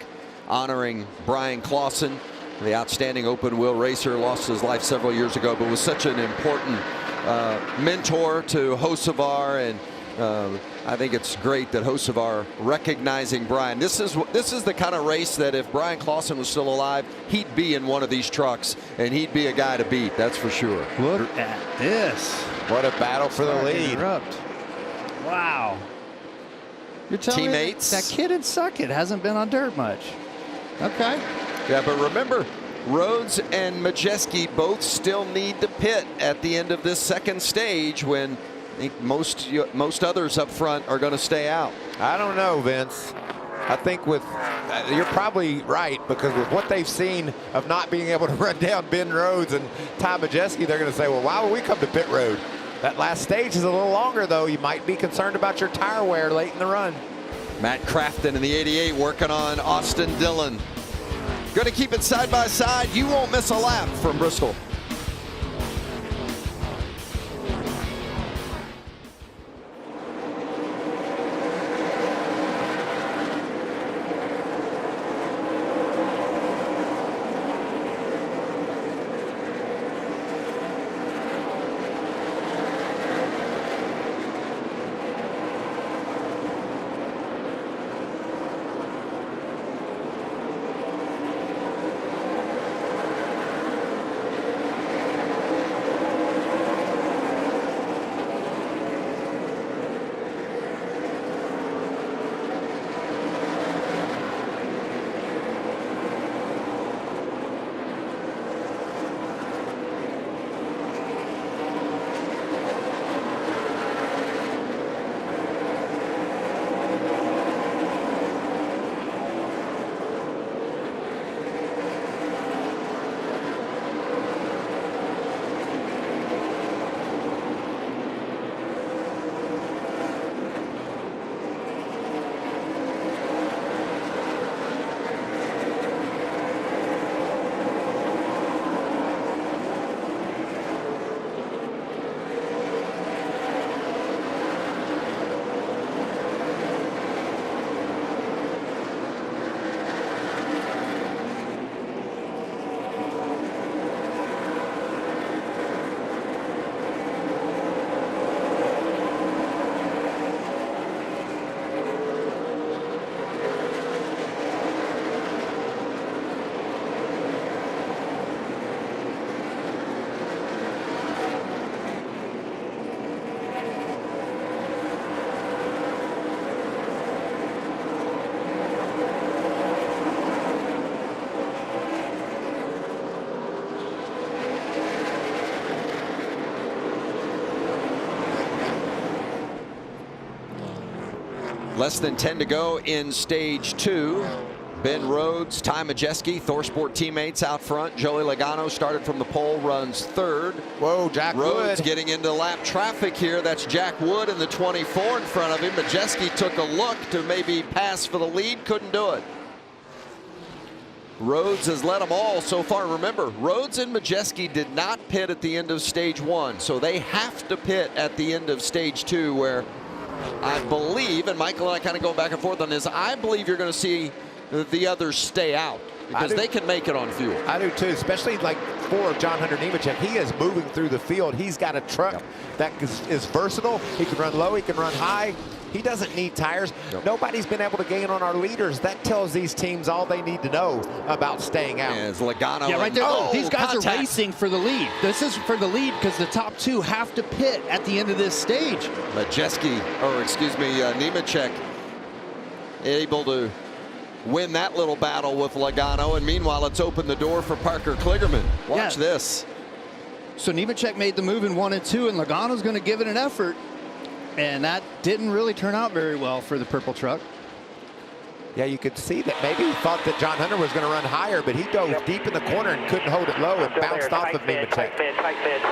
honoring Brian Clausen, the outstanding open wheel racer, lost his life several years ago, but was such an important mentor to Hocevar. And I think it's great that Hocevar recognizing Brian. This is the kind of race that if Brian Clausen was still alive, he'd be in one of these trucks, and he'd be a guy to beat. That's for sure. Look at this. What a battle for the lead. Wow. You're telling Teammates. me that kid in Suckett hasn't been on dirt much. Okay. Yeah, but remember, Rhodes and Majeski both still need to pit at the end of this second stage when I think most others up front are going to stay out. I don't know, Vince. I think you're probably right, because with what they've seen of not being able to run down Ben Rhodes and Ty Majeski, they're going to say, well, why would we come to pit road? That last stage is a little longer, though. You might be concerned about your tire wear late in the run. Matt Crafton in the 88 working on Austin Dillon. Going to keep it side by side. You won't miss a lap from Bristol. Less than 10 to go in stage 2. Ben Rhodes, Ty Majeski, ThorSport teammates out front. Joey Logano started from the pole, runs third. Whoa, Jack Rhodes Wood getting into lap traffic here. That's Jack Wood in the 24 in front of him. Majeski took a look to maybe pass for the lead, couldn't do it. Rhodes has led them all so far. Remember, Rhodes and Majeski did not pit at the end of stage 1, so they have to pit at the end of stage 2, where I believe, and Michael and I kind of go back and forth on this, I believe you're going to see the others stay out because they can make it on fuel. I do too, especially like for John Hunter Nemechek. He is moving through the field. He's got a truck that is versatile. He can run low, he can run high. He doesn't need tires. Nobody's been able to gain on our leaders. That tells these teams all they need to know about staying out. It's Logano. Yeah, right there. Oh, these guys contact. are racing for the lead. This is for the lead because the top two have to pit at the end of this stage. Majeski, or excuse me, Nemechek, able to win that little battle with Logano, and meanwhile it's opened the door for Parker Kligerman. Watch this. So Nemechek made the move in 1 and 2, and Logano's going to give it an effort. And that didn't really turn out very well for the purple truck. Yeah, you could see that maybe he thought that John Hunter was going to run higher, but he dove deep in the corner and couldn't hold it low and bounced off of Nemechek. Tight bid,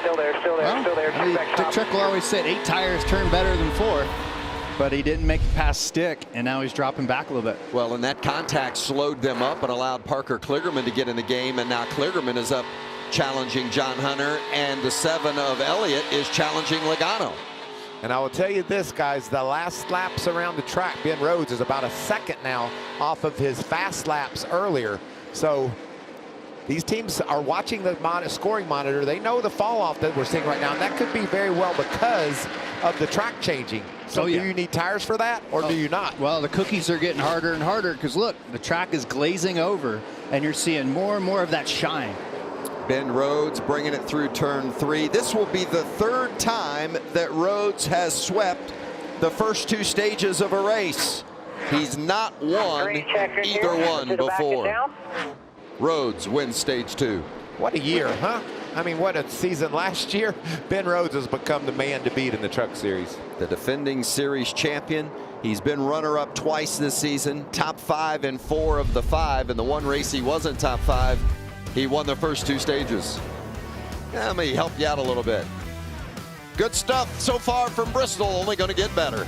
still there, still there. Dick Trickle always said 8 tires turn better than 4. But he didn't make it past stick, and now he's dropping back a little bit. Well, and that contact slowed them up and allowed Parker Kligerman to get in the game, and now Kligerman is up challenging John Hunter, and the 7 of Elliott is challenging Logano. And I will tell you this, guys, the last laps around the track, Ben Rhodes is about a second now off of his fast laps earlier. So these teams are watching the scoring monitor. They know the fall off that we're seeing right now, and that could be very well because of the track changing. So do you need tires for that, or do you not? Well, the cookies are getting harder and harder because look, the track is glazing over, and you're seeing more and more of that shine. Ben Rhodes bringing it through turn 3. This will be the 3rd time that Rhodes has swept the first 2 stages of a race. He's not won either one before. Rhodes wins stage 2. What a year, huh? I mean, what a season last year. Ben Rhodes has become the man to beat in the Truck Series. The defending series champion. He's been runner-up twice this season, top 5 in 4 of the 5. In the one race he wasn't top 5, he won the first 2 stages. Let me help you out a little bit. Good stuff so far from Bristol, only going to get better.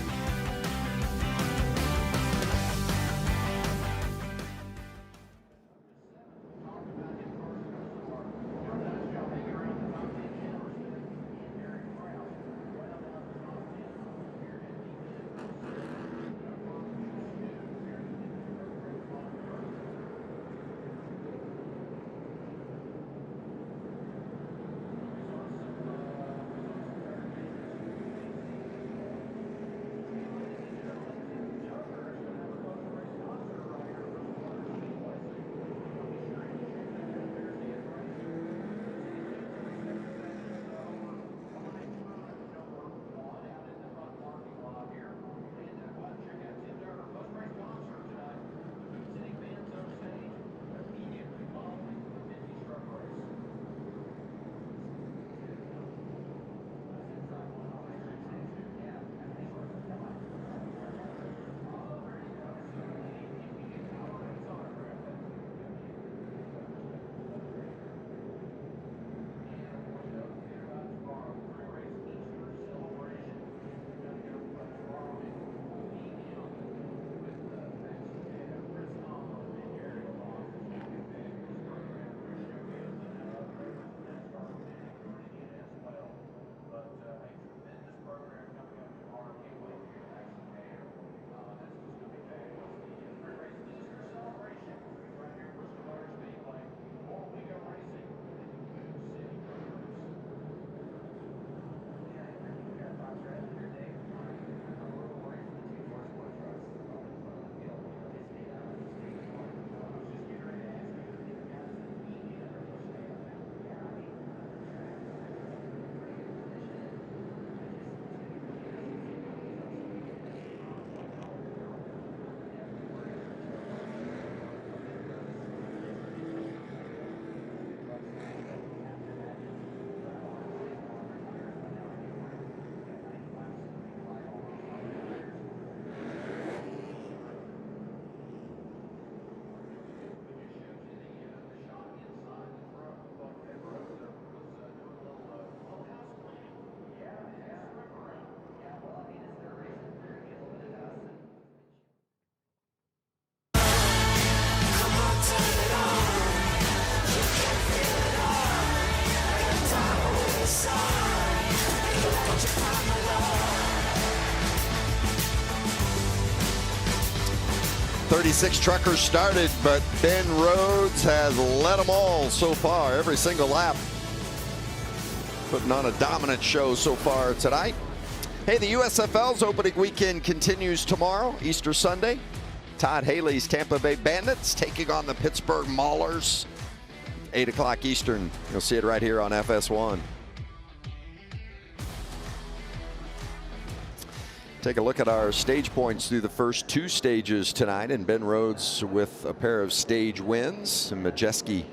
.36 truckers started, but Ben Rhodes has led them all so far, every single lap. Putting on a dominant show so far tonight. Hey, the USFL's opening weekend continues tomorrow, Easter Sunday. Todd Haley's Tampa Bay Bandits taking on the Pittsburgh Maulers. 8 o'clock Eastern. You'll see it right here on FS1. Take a look at our stage points through the first 2 stages tonight, and Ben Rhodes with a pair of stage wins. And Majeski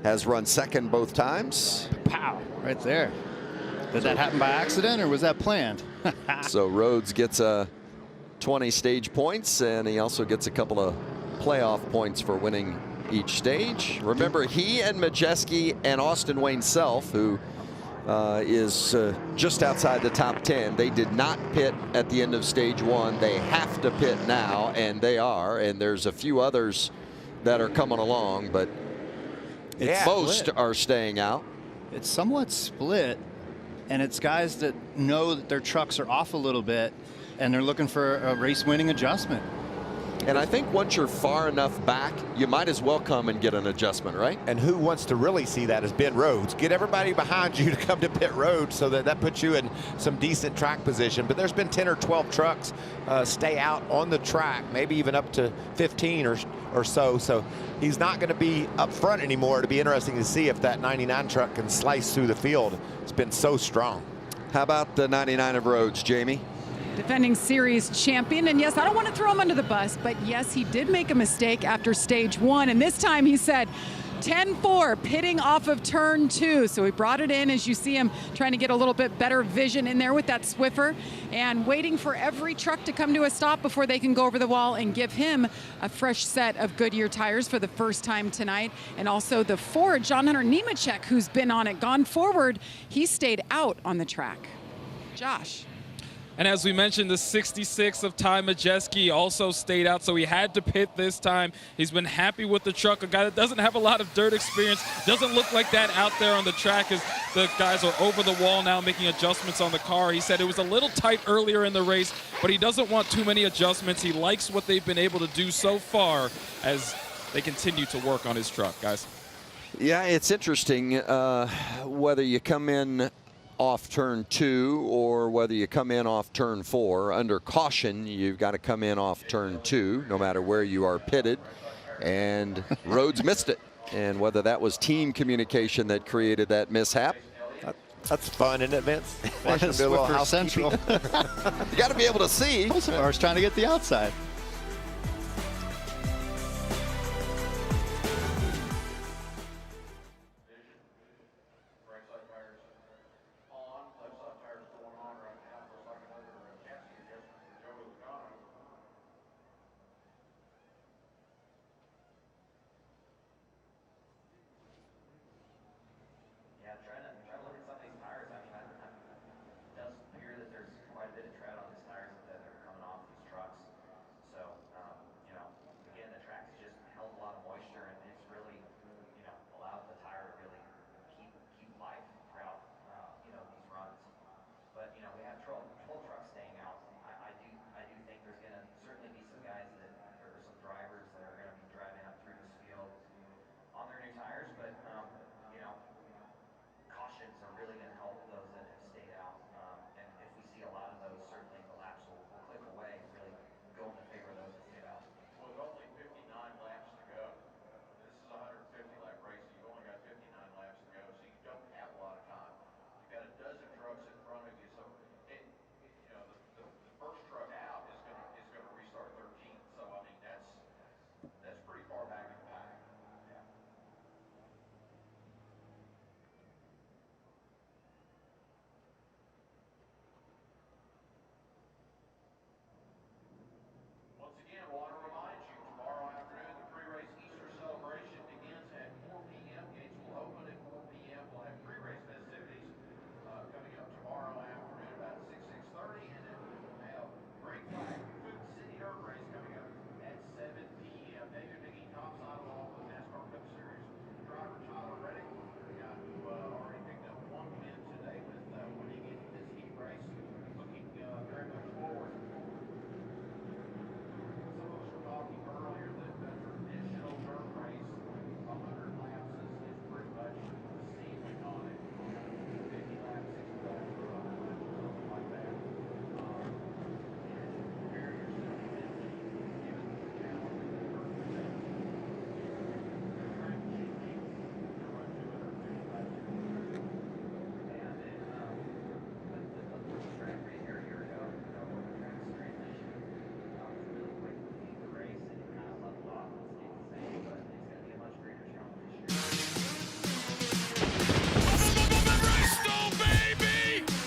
has run second both times. Pow, right there. Did that happen by accident, or was that planned? So Rhodes gets 20 stage points, and he also gets a couple of playoff points for winning each stage. Remember, he and Majeski and Austin Wayne Self, who is just outside the top 10. They did not pit at the end of stage 1. They have to pit now, and they are. And there's a few others that are coming along, but most are staying out. It's somewhat split, and it's guys that know that their trucks are off a little bit, and they're looking for a race-winning adjustment. And I think once you're far enough back, you might as well come and get an adjustment, right? And who wants to really see that is Ben Rhodes. Get everybody behind you to come to pit road so that puts you in some decent track position. But there's been 10 or 12 trucks stay out on the track, maybe even up to 15 or so. So he's not going to be up front anymore. It'll be interesting to see if that 99 truck can slice through the field. It's been so strong. How about the 99 of Rhodes, Jamie? Defending series champion, and yes, I don't want to throw him under the bus, but yes, he did make a mistake after stage 1, and this time he said 10-4, pitting off of turn 2. So he brought it in, as you see him trying to get a little bit better vision in there with that Swiffer, and waiting for every truck to come to a stop before they can go over the wall and give him a fresh set of Goodyear tires for the first time tonight. And also the Ford, John Hunter Nemechek, who's been on it, gone forward, he stayed out on the track. Josh. And as we mentioned, the 66 of Ty Majeski also stayed out, so he had to pit this time. He's been happy with the truck. A guy that doesn't have a lot of dirt experience, doesn't look like that out there on the track as the guys are over the wall now making adjustments on the car. He said it was a little tight earlier in the race, but he doesn't want too many adjustments. He likes what they've been able to do so far as they continue to work on his truck, guys. Yeah, it's interesting whether you come in off turn 2 or whether you come in off turn 4. Under caution, you've got to come in off turn 2 no matter where you are pitted, and Rhodes missed it. And whether that was team communication that created that mishap. That's fun, isn't it, Vince? Watching do a little house central. You got to be able to see. I was trying to get the outside.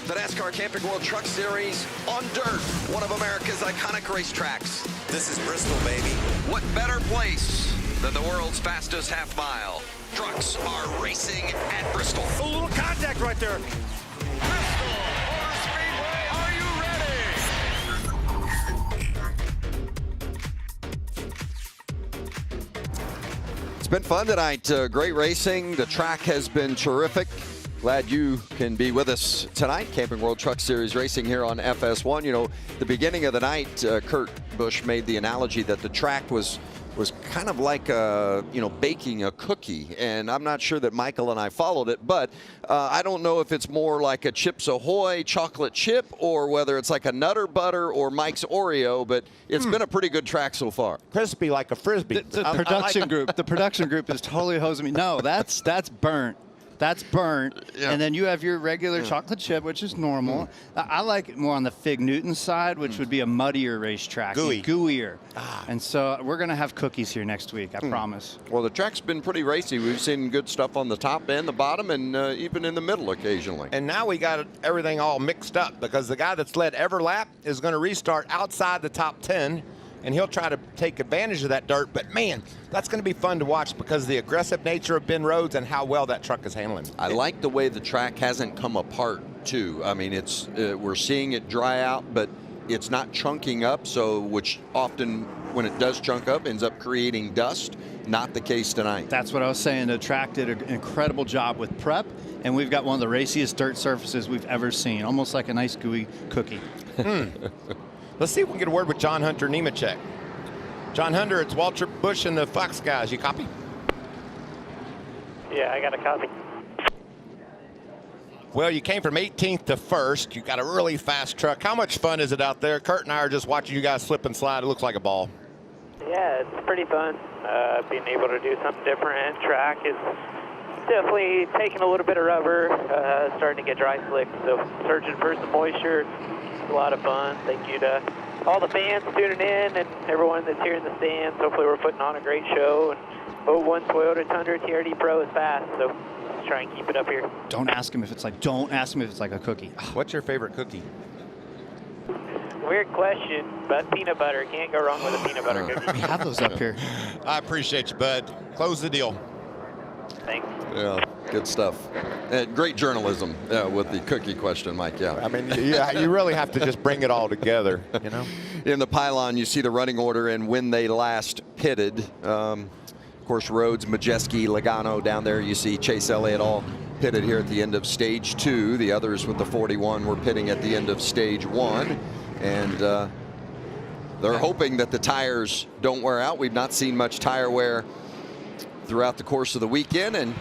The NASCAR Camping World Truck Series on dirt, one of America's iconic racetracks. This is Bristol, baby. What better place than the world's fastest half mile? trucks are racing at Bristol. A little contact right there. Bristol Motor Speedway, are you ready? It's been fun tonight. Great racing. The track has been terrific. Glad you can be with us tonight. Camping World Truck Series racing here on FS1. You know, the beginning of the night, Kurt Busch made the analogy that the track was kind of like baking a cookie, and I'm not sure that Michael and I followed it, but I don't know if it's more like a Chips Ahoy chocolate chip or whether it's like a Nutter Butter or Mike's Oreo, but it's been a pretty good track so far. Crispy like a Frisbee. The production group is totally hosing me. No, that's burnt. That's burnt, Yeah. and then you have your regular chocolate chip, which is normal. I like it more on the Fig Newton side, which would be a muddier racetrack, gooier. And so we're going to have cookies here next week, I promise. Well, the track's been pretty racy. We've seen good stuff on the top and the bottom, and even in the middle occasionally. And now we got everything all mixed up because the guy that's led every lap is going to restart outside the top 10. And he'll try to take advantage of that dirt. But, man, that's going to be fun to watch because of the aggressive nature of Ben Rhodes and how well that truck is handling. I like the way the track hasn't come apart, too. I mean, it's we're seeing it dry out, but it's not chunking up, so which often, when it does chunk up, ends up creating dust. Not the case tonight. That's what I was saying. The track did an incredible job with prep, and we've got one of the raciest dirt surfaces we've ever seen, almost like a nice gooey cookie. Let's see if we can get a word with John Hunter Nemechek. John Hunter, it's Walter Busch and the Fox guys. You copy? Yeah, I got a copy. Well, you came from 18th to 1st. You got a really fast truck. How much fun is it out there? Kurt and I are just watching you guys slip and slide. It looks like a ball. Yeah, it's pretty fun. Being able to do something different. Track is definitely taking a little bit of rubber, starting to get dry slick. So searching for some moisture. A lot of fun. Thank you to all the fans tuning in and everyone that's here in the stands. Hopefully we're putting on a great show. And 01 Toyota Tundra TRD Pro is fast, so let's try and keep it up here. Don't ask him if it's like a cookie. What's your favorite cookie? Weird question, but peanut butter. Can't go wrong with a peanut butter cookie. We have those up here. I appreciate you, bud. Close the deal. Thanks. Yeah, good stuff. Great journalism with the cookie question, Mike. Yeah. I mean, yeah, you really have to just bring it all together, you know? In the pylon, you see the running order and when they last pitted. Of course, Rhodes, Majeski, Logano down there. You see Chase Elliott all pitted here at the end of stage 2. The others with the 41 were pitting at the end of stage 1. And they're hoping that the tires don't wear out. We've not seen much tire wear throughout the course of the weekend, and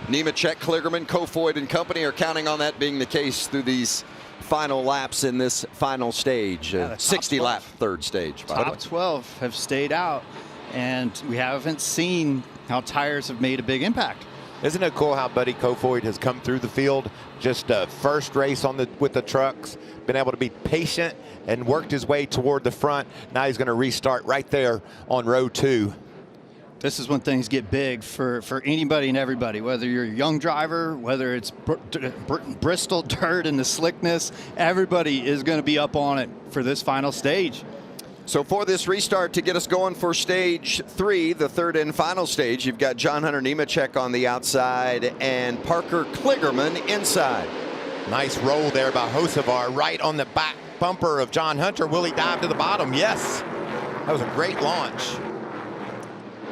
Nemechek, Kligerman, Kofoid and company are counting on that being the case through these final laps in this final stage, 60 lap third stage. Top 12 have stayed out, and we haven't seen how tires have made a big impact. Isn't it cool how Buddy Kofoid has come through the field? Just a first race with the trucks, been able to be patient and worked his way toward the front. Now he's going to restart right there on row 2. This is when things get big for anybody and everybody, whether you're a young driver, whether it's Bristol dirt and the slickness, everybody is going to be up on it for this final stage. So for this restart to get us going for stage 3, the third and final stage, you've got John Hunter Nemechek on the outside and Parker Kligerman inside. Nice roll there by Hocevar right on the back bumper of John Hunter. Will he dive to the bottom? Yes. That was a great launch.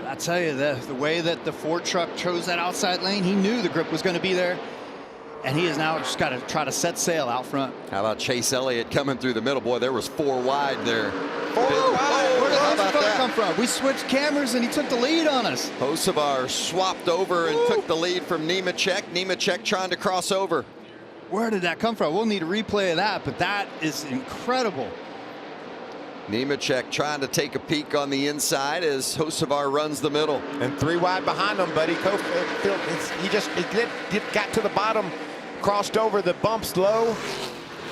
I tell you, the way that the Ford truck chose that outside lane, he knew the grip was going to be there. And he has now just got to try to set sail out front. How about Chase Elliott coming through the middle? Boy, there was 4 wide there. 4 wide. Where did Hocevar come from? We switched cameras and he took the lead on us. Hocevar swapped over and took the lead from Nemechek. Nemechek trying to cross over. Where did that come from? We'll need a replay of that, but that is incredible. Nemechek trying to take a peek on the inside as Hocevar runs the middle. And 3 wide behind him, buddy. He got to the bottom, crossed over the bumps low.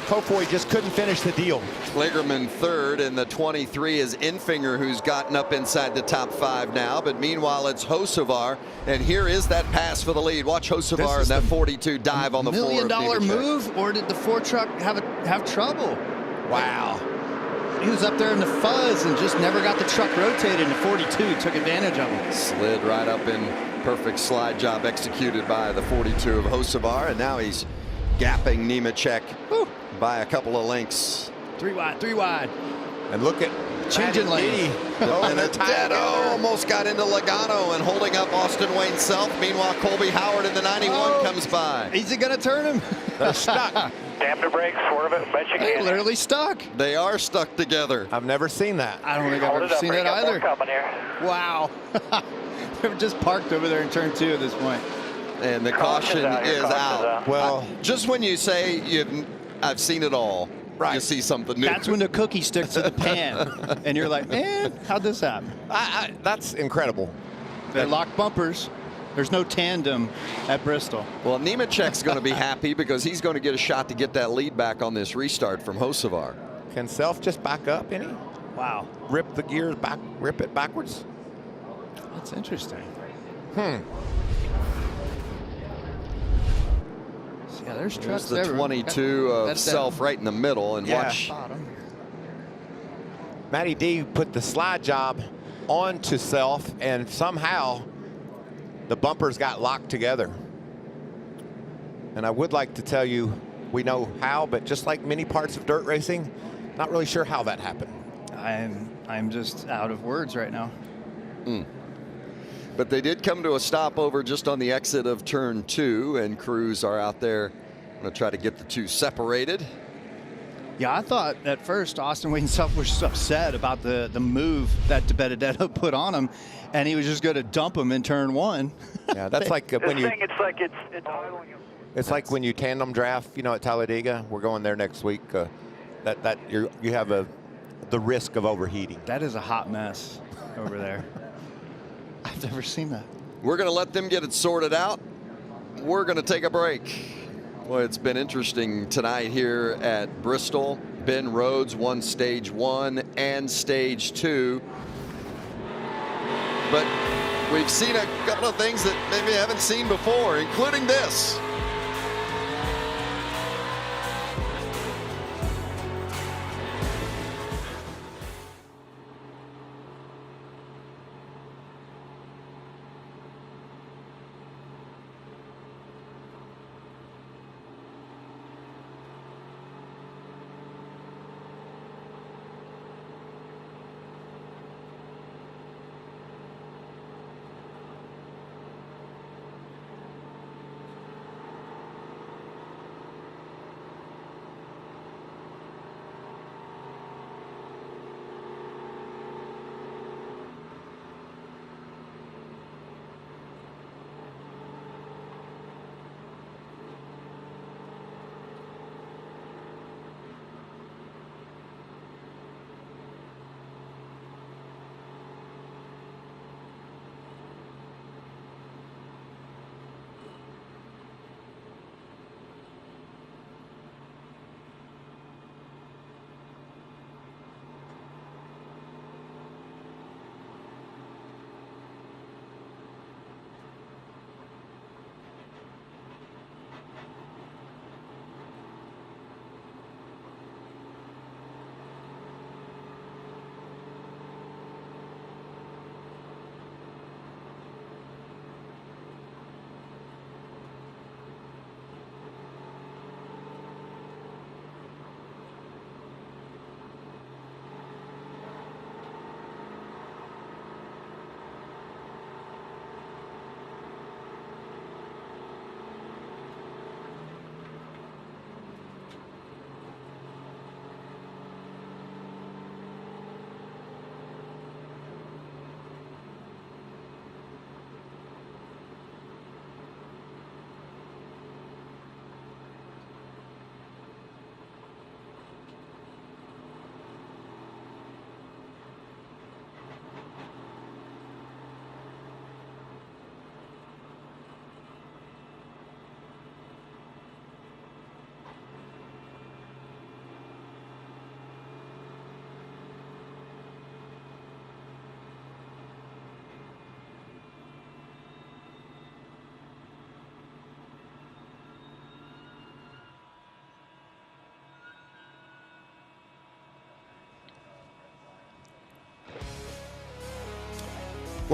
Kofoid just couldn't finish the deal. Kligerman third, and the 23 is Infinger, who's gotten up inside the top 5 now. But meanwhile, it's Hocevar, and here is that pass for the lead. Watch Hocevar and that 42 dive on the floor. $1 million move, or did the Ford truck have trouble? Wow. He was up there in the fuzz and just never got the truck rotated, and the 42 took advantage of him. Slid right up in Perfect slide job executed by the 42 of Hocevar, and now he's gapping Nemechek by a couple of lengths. 3 wide, 3 wide. And look at changing lane. And a almost got into Logano and holding up Austin Wayne Self. Meanwhile, Colby Howard in the 91 comes by. Is he going to turn him? They're stuck. Damn the brakes, swerve it, bet you They're can. literally stuck. They are stuck together. I've never seen that. I don't think I've ever seen it either. Wow. They were just parked over there in turn 2 at this point. And the caution is out. Well, just when you say I've seen it all, you see something new. That's when the cookie sticks to the pan. And you're like, man, how'd this happen? that's incredible. They lock bumpers. There's no tandem at Bristol. Well, Nemechek's going to be happy because he's going to get a shot to get that lead back on this restart from Hocevar. Can Self just back up any? Wow. Rip the gears back, rip it backwards? That's interesting. Hmm. So, yeah, there's trucks the 22 of Self right in the middle, and watch. Matty D put the slide job onto Self, and somehow the bumpers got locked together. And I would like to tell you we know how, but just like many parts of dirt racing, not really sure how that happened. I'm just out of words right now. But they did come to a stopover just on the exit of turn 2, and crews are out there going to try to get the two separated. Yeah, I thought at first Austin Wayne Self was upset about the move that DeBenedetto put on him, and he was just going to dump him in turn 1. Yeah, that's like when you. It's like when you tandem draft, you know, at Talladega. We're going there next week. You have the risk of overheating. That is a hot mess over there. I've never seen that. We're going to let them get it sorted out. We're going to take a break. Well, it's been interesting tonight here at Bristol. Ben Rhodes won stage 1 and stage 2. But we've seen a couple of things that maybe we haven't seen before, including this.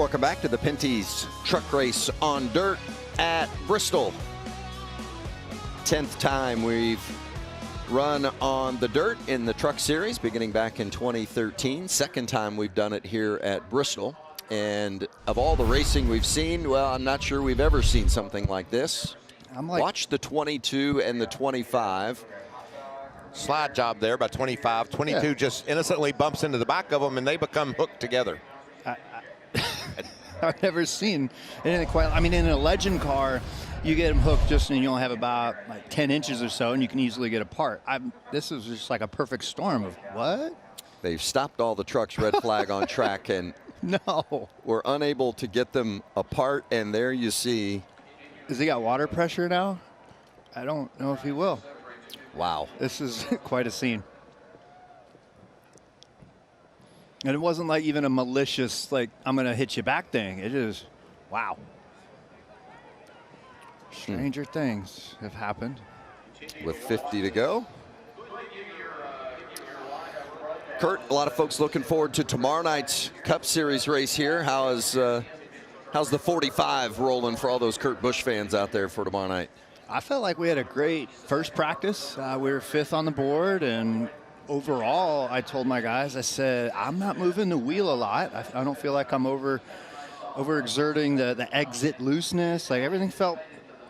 Welcome back to the Pinty's truck race on dirt at Bristol. 10th time we've run on the dirt in the truck series, beginning back in 2013. Second time we've done it here at Bristol. And of all the racing we've seen, well, I'm not sure we've ever seen something like this. Watch the 22 and the 25. Slide job there by 25. 22 just innocently bumps into the back of them, and they become hooked together. I've never seen anything quite. I mean, in a legend car, you get them hooked just and you only have about like 10 inches or so, and you can easily get apart. This is just like a perfect storm of what? They've stopped all the trucks, red flag on track, and no, we're unable to get them apart. And there you see. Has he got water pressure now? I don't know if he will. Wow. This is quite a scene. And it wasn't like even a malicious, like, I'm going to hit you back thing. It is, wow. Stranger things have happened. With 50 to go. Kurt, a lot of folks looking forward to tomorrow night's Cup Series race here. How's the 45 rolling for all those Kurt Busch fans out there for tomorrow night? I felt like we had a great first practice. We were 5th on the board, and overall, I told my guys, I said, I'm not moving the wheel a lot. I don't feel like I'm overexerting the exit looseness. Like, everything felt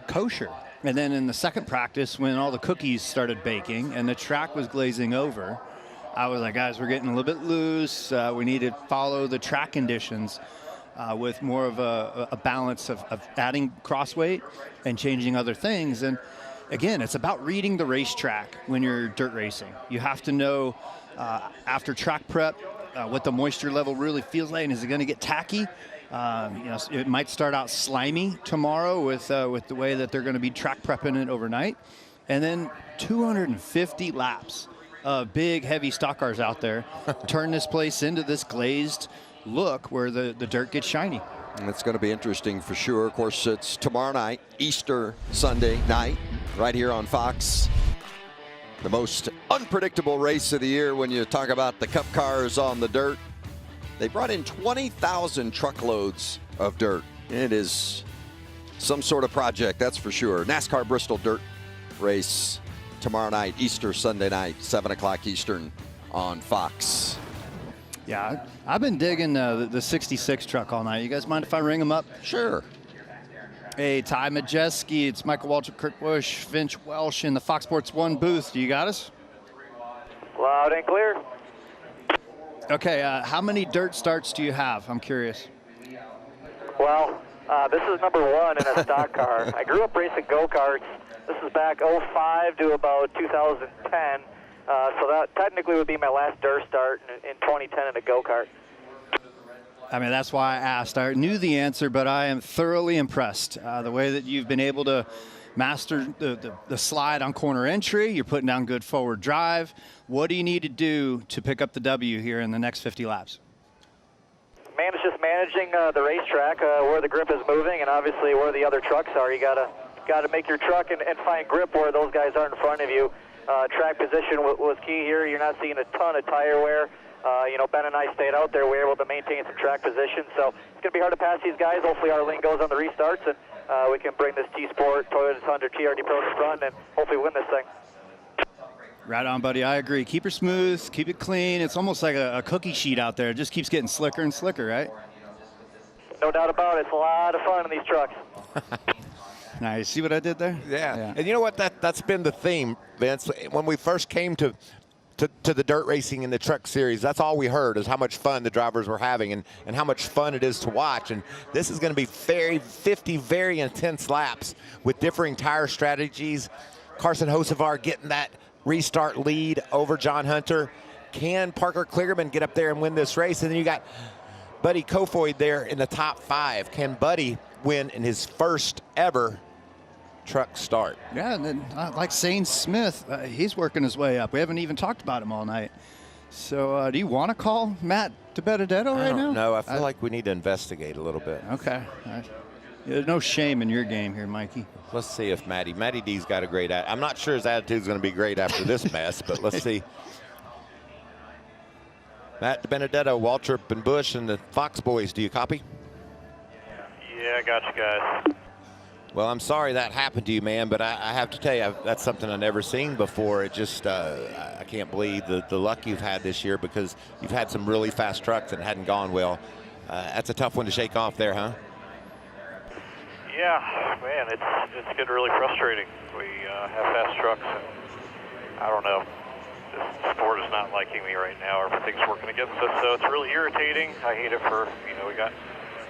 kosher. And then in the second practice, when all the cookies started baking and the track was glazing over, I was like, guys, we're getting a little bit loose. We need to follow the track conditions with more of a balance of adding cross weight and changing other things. And again, it's about reading the racetrack when you're dirt racing. You have to know after track prep what the moisture level really feels like, and is it going to get tacky? It might start out slimy tomorrow with the way that they're going to be track prepping it overnight. And then 250 laps of big, heavy stock cars out there turn this place into this glazed look where the dirt gets shiny. And it's going to be interesting for sure. Of course, it's tomorrow night, Easter Sunday night, right here on Fox. The most unpredictable race of the year when you talk about the Cup cars on the dirt. They brought in 20,000 truckloads of dirt. It is some sort of project, that's for sure. NASCAR Bristol Dirt Race tomorrow night, Easter Sunday night, 7 o'clock Eastern on Fox. Yeah, I've been digging the 66 truck all night. You guys mind if I ring them up? Sure. Hey, Ty Majeski, it's Michael Waltrip, Kurt Busch, Vince Welsh in the Fox Sports 1 booth. Do you got us? Loud and clear. Okay, how many dirt starts do you have? I'm curious. Well, this is number 1 in a stock car. I grew up racing go-karts. This is back 05 to about 2010. So that technically would be my last dirt start in 2010 in a go-kart. I mean, that's why I asked. I knew the answer, but I am thoroughly impressed. The way that you've been able to master the slide on corner entry. You're putting down good forward drive. What do you need to do to pick up the W here in the next 50 laps? Man, it's just managing the racetrack, where the grip is moving, and obviously where the other trucks are. You gotta make your truck and find grip where those guys are in front of you. Track position was key here. You're not seeing a ton of tire wear. Ben and I stayed out there. We were able to maintain some track position. So it's going to be hard to pass these guys. Hopefully our lane goes on the restarts, and we can bring this T-Sport Toyota Tundra TRD Pro to front and hopefully win this thing. Right on, buddy. I agree. Keep her smooth. Keep it clean. It's almost like a cookie sheet out there. It just keeps getting slicker and slicker, right? No doubt about it. It's a lot of fun in these trucks. Now, you see what I did there? Yeah. And you know what? That's been the theme, Vince. When we first came to the dirt racing in the truck series, that's all we heard is how much fun the drivers were having and how much fun it is to watch. And this is going to be 50 very intense laps with differing tire strategies. Carson Hocevar getting that restart lead over John Hunter. Can Parker Kligerman get up there and win this race? And then you got Buddy Kofoid there in the top 5. Can Buddy win in his first ever truck start? Yeah, and then like Zane Smith, he's working his way up. We haven't even talked about him all night. So do you want to call Matt DiBenedetto right now? No, I feel like we need to investigate a little bit. Okay. There's no shame in your game here, Mikey. Let's see if Matty D's got a great attitude. I'm not sure his attitude's going to be great after this mess, but let's see. Matt DiBenedetto, Waltrip, and Busch, and the Fox boys. Do you copy? I got you guys. Well, I'm sorry that happened to you, man, but I have to tell you, that's something I've never seen before. It just, I can't believe the luck you've had this year, because you've had some really fast trucks and it hadn't gone well. That's a tough one to shake off there, huh? Yeah, man, it's getting really frustrating. We have fast trucks, and I don't know. This sport is not liking me right now. Everything's working against us, so it's really irritating. I hate it for, we got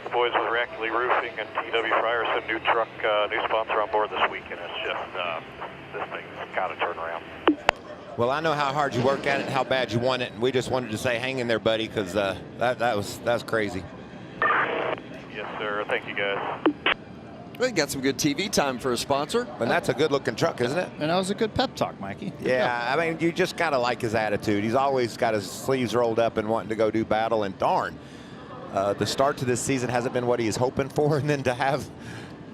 the boys with Rackley Roofing and TW Frierson, new truck, new sponsor on board this week, and it's just, this thing's got to turn around. Well, I know how hard you work at it and how bad you want it, and we just wanted to say hang in there, buddy, because that was crazy. Yes, sir. Thank you, guys. We got some good TV time for a sponsor. And that's a good-looking truck, isn't it? And that was a good pep talk, Mikey. Yeah, I mean, you just got to like his attitude. He's always got his sleeves rolled up and wanting to go do battle, and darn, the start to this season hasn't been what he is hoping for, and then to have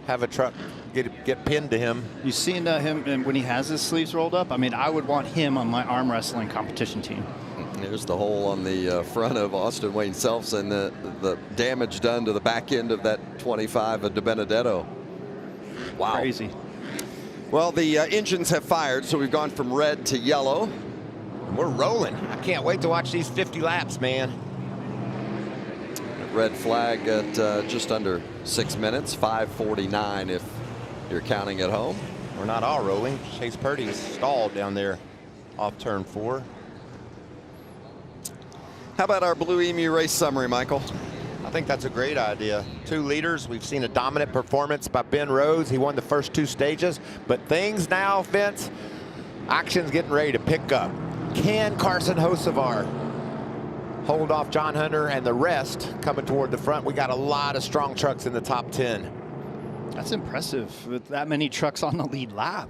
a truck get pinned to him. You seen him when he has his sleeves rolled up? I mean, I would want him on my arm wrestling competition team. There's the hole on the front of Austin Wayne Selfs, and the damage done to the back end of that 25 of DiBenedetto. Wow. Crazy. Well, the engines have fired, so we've gone from red to yellow. We're rolling. I can't wait to watch these 50 laps, man. Red flag at just under 6 minutes, 5:49 if you're counting at home. We're not all rolling. Chase Purdy's stalled down there off turn 4. How about our Blue Emu race summary, Michael? I think that's a great idea. 2 leaders. We've seen a dominant performance by Ben Rhodes. He won the first 2 stages, but things now, Vince, action's getting ready to pick up. Can Carson Hocevar hold off John Hunter and the rest coming toward the front? We got a lot of strong trucks in the top 10. That's impressive with that many trucks on the lead lap.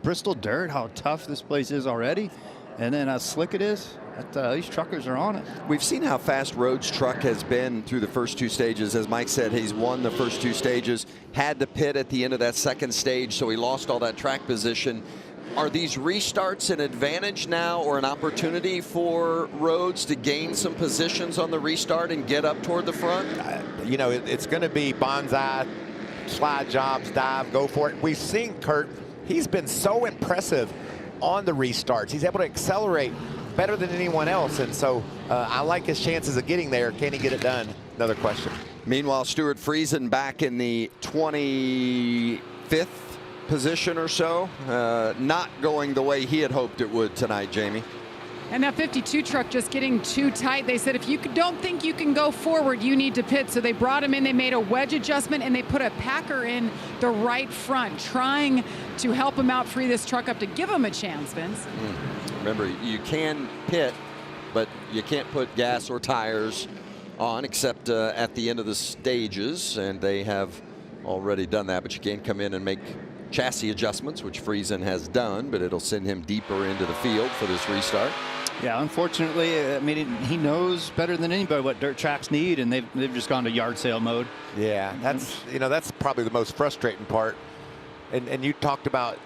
Bristol dirt, how tough this place is already, and then how slick it is. These truckers are on it. We've seen how fast Rhodes' truck has been through the first 2 stages. As Mike said, he's won the first 2 stages, had to pit at the end of that second stage, so he lost all that track position. Are these restarts an advantage now, or an opportunity for Rhodes to gain some positions on the restart and get up toward the front? It's going to be bonsai, slide jobs, dive, go for it. We've seen Kurt, he's been so impressive on the restarts. He's able to accelerate better than anyone else, and so I like his chances of getting there. Can he get it done? Another question. Meanwhile, Stuart Friesen back in the 25th position or so, not going the way he had hoped it would tonight, Jamie. And that 52 truck just getting too tight. They said, if you don't think you can go forward, you need to pit. So they brought him in, they made a wedge adjustment, and they put a Packer in the right front, trying to help him out, free this truck up to give him a chance, Vince. Remember, you can pit, but you can't put gas or tires on except at the end of the stages, and they have already done that. But you can come in and make chassis adjustments, which Friesen has done, but it'll send him deeper into the field for this restart. Yeah, unfortunately, I mean, he knows better than anybody what dirt tracks need, and they've just gone to yard sale mode. Yeah, that's probably the most frustrating part. And you talked about,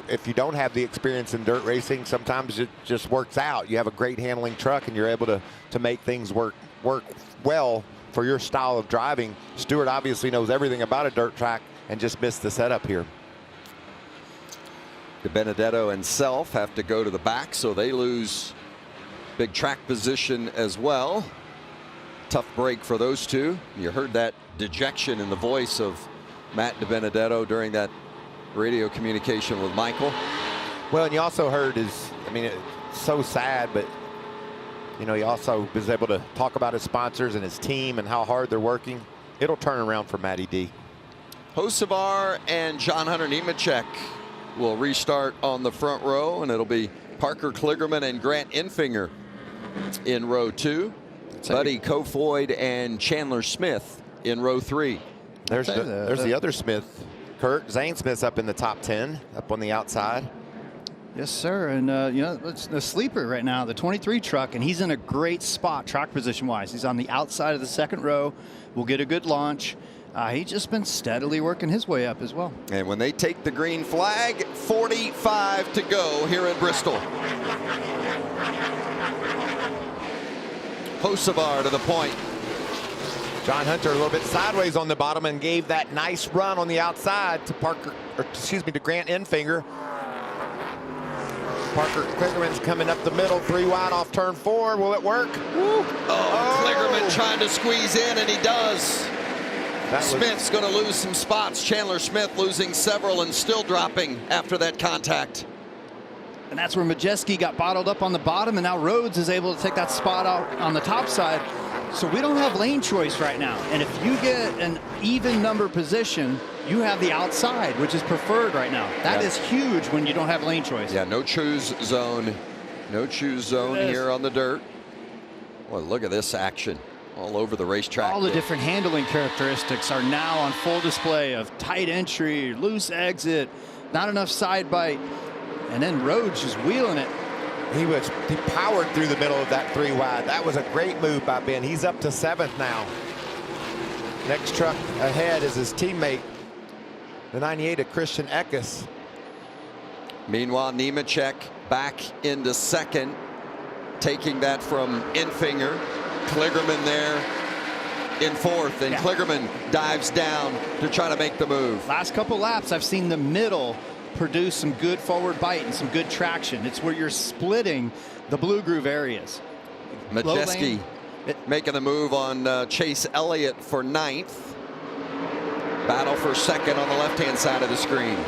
if you don't have the experience in dirt racing, sometimes it just works out. You have a great handling truck, and you're able to make things work well for your style of driving. Stewart obviously knows everything about a dirt track and just missed the setup here. DiBenedetto and Self have to go to the back, so they lose big track position as well. Tough break for those two. You heard that dejection in the voice of Matt DiBenedetto during that radio communication with Michael. Well, and you also heard it's so sad, but he also was able to talk about his sponsors and his team and how hard they're working. It'll turn around for Matty D. Hocevar and John Hunter Nemechek will restart on the front row, and it'll be Parker Kligerman and Grant Enfinger in row 2. Buddy Kofoid and Chandler Smith in row 3. There's the other Smith. Kurt Zane Smith's up in the top 10, up on the outside. Yes, sir. And, it's the sleeper right now, the 23 truck, and he's in a great spot track position-wise. He's on the outside of the second row. We'll get a good launch. He's just been steadily working his way up as well. And when they take the green flag, 45 to go here in Bristol. Hocevar to the point. John Hunter a little bit sideways on the bottom and gave that nice run on the outside to to Grant Enfinger. Parker Kligerman's coming up the middle, 3 wide off turn 4. Will it work? Woo. Oh, Kligerman trying to squeeze in, and he does. Smith's going to lose some spots. Chandler Smith losing several and still dropping after that contact. And that's where Majeski got bottled up on the bottom, and now Rhodes is able to take that spot out on the top side. So we don't have lane choice right now. And if you get an even number position, you have the outside, which is preferred right now. That is huge when you don't have lane choice. Yeah, no choose zone. No choose zone here on the dirt. Well, look at this action all over the racetrack. All the different handling characteristics are now on full display of tight entry, loose exit, not enough side bite. And then Rhodes just wheeling it. He powered through the middle of that 3 wide. That was a great move by Ben. He's up to 7th now. Next truck ahead is his teammate, the 98 of Christian Eckes. Meanwhile, Nemechek back into 2nd, taking that from Enfinger. Kligerman there in 4th, and Kligerman dives down to try to make the move. Last couple laps, I've seen the middle produce some good forward bite and some good traction. It's where you're splitting the blue groove areas. Majeski making the move on Chase Elliott for 9th. Battle for 2nd on the left-hand side of the screen.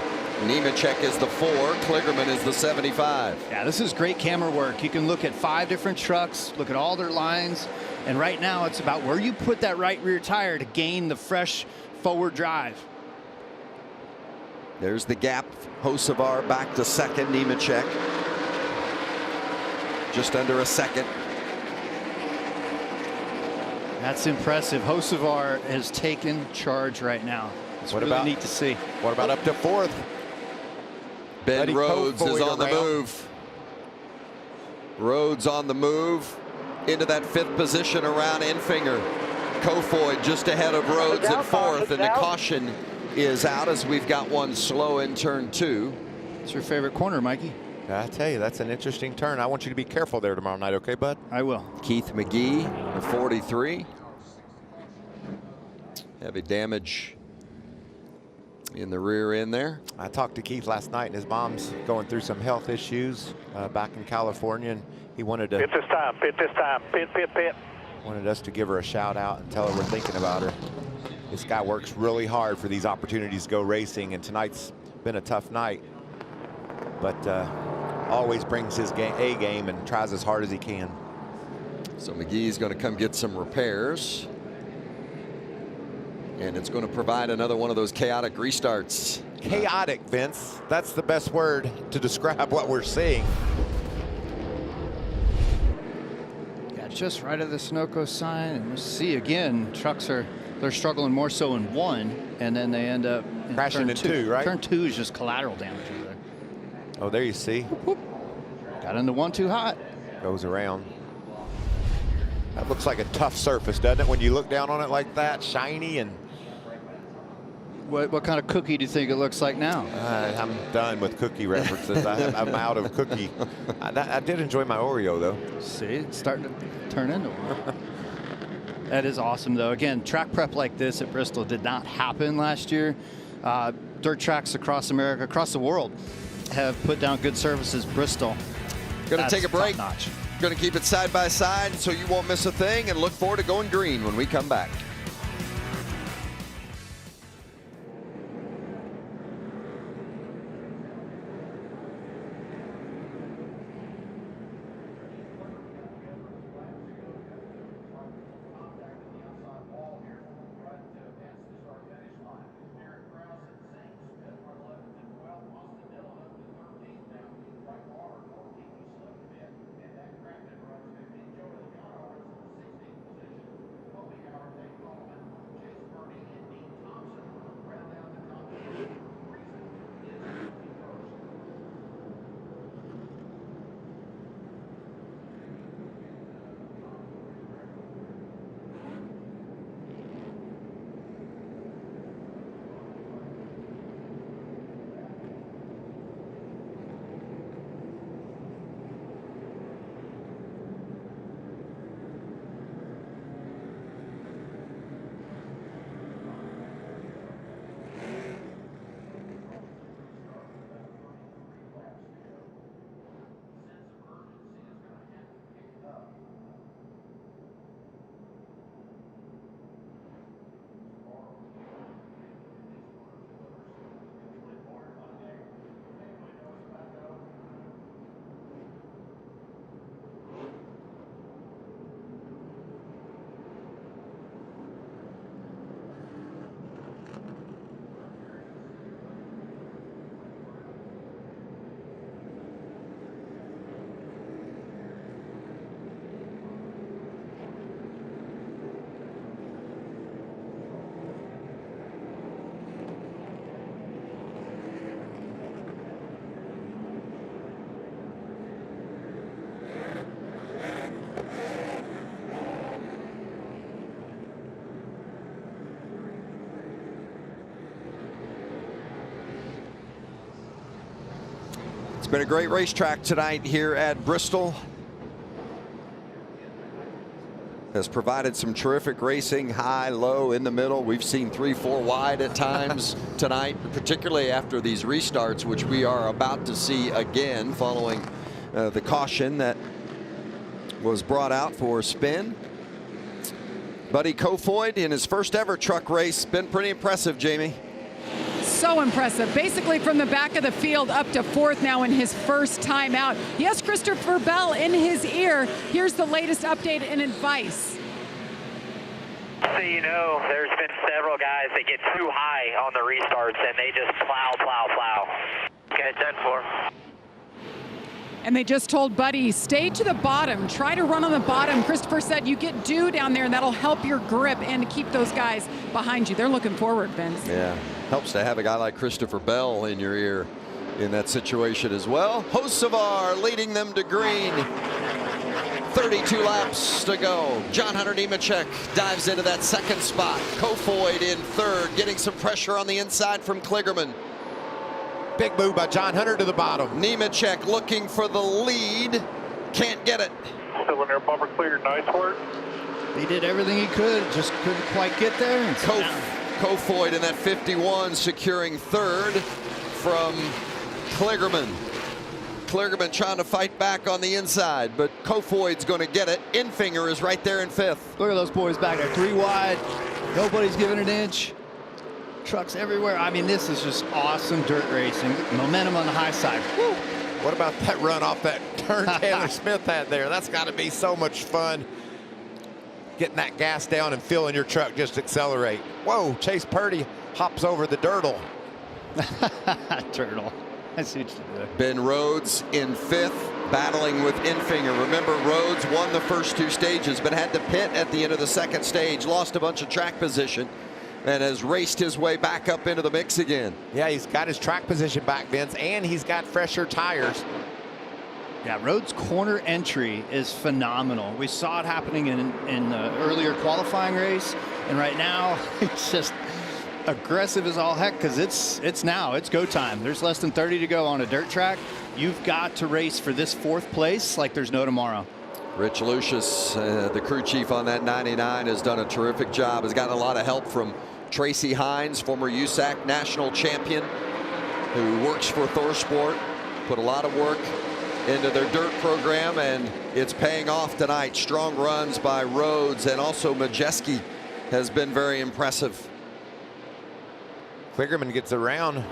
Nemechek is the 4, Kligerman is the 75. Yeah, this is great camera work. You can look at 5 different trucks, look at all their lines, and right now it's about where you put that right rear tire to gain the fresh forward drive. There's the gap. Hocevar back to 2nd. Nemechek just under a 2nd. That's impressive. Hocevar has taken charge right now. It's really neat to see. What about up to 4th? Ben Rhodes is on the move. Rhodes on the move into that 5th position around Enfinger. Kofoid just ahead of Rhodes at 4th, and the caution is out as we've got one slow in turn 2. It's your favorite corner, Mikey. I tell you, that's an interesting turn. I want you to be careful there tomorrow night, okay, bud? I will. Keith McGee, the 43. Heavy damage in the rear end there. I talked to Keith last night, and his mom's going through some health issues back in California, and he wanted to... Pit this time, pit this time, pit, pit, pit. Wanted us to give her a shout out and tell her we're thinking about her. This guy works really hard for these opportunities to go racing, and tonight's been a tough night, but always brings his A game and tries as hard as he can. So McGee's going to come get some repairs, and it's going to provide another one of those chaotic restarts. Chaotic, Vince. That's the best word to describe what we're seeing. Yeah, just right of the Sunoco sign, and we'll see again, trucks they're struggling more so in 1, and then they end up crashing in 2, right? Turn 2 is just collateral damage over there. Oh, there you see. Whoop. Got into 1 too hot. Goes around. That looks like a tough surface, doesn't it? When you look down on it like that, shiny and... What kind of cookie do you think it looks like now? I'm done with cookie references. I'm out of cookie. I did enjoy my Oreo, though. See, it's starting to turn into one. That is awesome, though. Again, track prep like this at Bristol did not happen last year. Dirt tracks across America, across the world, have put down good services. Bristol. Going to take a break. Going to keep it side by side so you won't miss a thing, and look forward to going green when we come back. Been a great racetrack tonight here at Bristol. Has provided some terrific racing, high, low, in the middle. We've seen 3, 4 wide at times tonight, particularly after these restarts, which we are about to see again following the caution that was brought out for spin. Buddy Kofoid in his first ever truck race, been pretty impressive, Jamie. So impressive. Basically from the back of the field up to 4th now in his first time out. He has Christopher Bell in his ear. Here's the latest update and advice. So you know, there's been several guys that get too high on the restarts and they just plow. Okay, 10-4. And they just told Buddy, stay to the bottom. Try to run on the bottom. Christopher said you get dew down there and that'll help your grip and to keep those guys behind you. They're looking forward, Vince. Yeah, helps to have a guy like Christopher Bell in your ear in that situation as well. Hocevar leading them to green. 32 laps to go. John Hunter Nemechek dives into that second spot. Kofoid in 3rd, getting some pressure on the inside from Kligerman. Big move by John Hunter to the bottom. Nemechek looking for the lead. Can't get it. Still in there, bumper clear, nice work. He did everything he could, just couldn't quite get there. And Kofoid in that 51 securing 3rd from Kligerman. Kligerman trying to fight back on the inside, but Kofoid's going to get it. Infinger is right there in 5th. Look at those boys back there, 3 wide. Nobody's giving an inch. Trucks everywhere. I mean, this is just awesome dirt racing. Momentum on the high side. Woo. What about that run off that turn Taylor Smith had there? That's got to be so much fun. Getting that gas down and feeling your truck just accelerate. Whoa, Chase Purdy hops over the dirtle. Turtle. I see what you did. Ben Rhodes in 5th, battling with Infinger. Remember, Rhodes won the first 2 stages, but had to pit at the end of the 2nd stage, lost a bunch of track position, and has raced his way back up into the mix again. Yeah, he's got his track position back, Vince, and he's got fresher tires. Yeah, Rhodes' corner entry is phenomenal. We saw it happening in the earlier qualifying race, and right now it's just aggressive as all heck because it's go time. There's less than 30 to go on a dirt track. You've got to race for this 4th place like there's no tomorrow. Rich Lucius, the crew chief on that 99, has done a terrific job. Has gotten a lot of help from Tracy Hines, former USAC national champion, who works for ThorSport, put a lot of work into their dirt program, and it's paying off tonight. Strong runs by Rhodes, and also Majeski has been very impressive. Kligerman gets around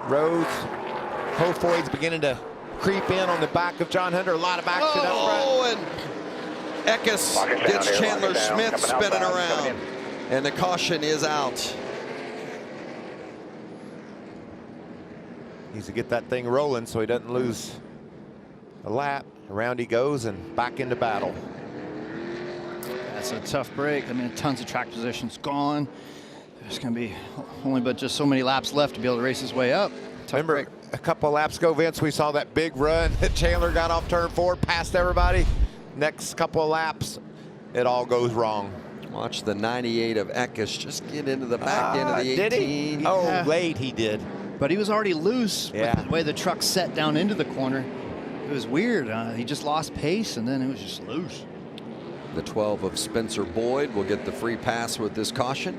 Rhodes. Kofoid's beginning to creep in on the back of John Hunter. A lot of action up front. Oh, and Eckes gets Chandler Smith spinning around. And the caution is out. Needs to get that thing rolling so he doesn't lose a lap. Around he goes and back into battle. That's a tough break. I mean, tons of track positions gone. There's going to be only but just so many laps left to be able to race his way up. Tough Remember, break. a couple of laps ago, Vince, we saw that big run that Chandler got off turn 4, passed everybody. Next couple of laps, it all goes wrong. Watch the 98 of Eckes just get into the back end of the 18. Did he? Oh, Yeah. late he did. But he was already loose Yeah. with the way the truck set down into the corner. It was weird. He just lost pace, and then it was just loose. The 12 of Spencer Boyd will get the free pass with this caution.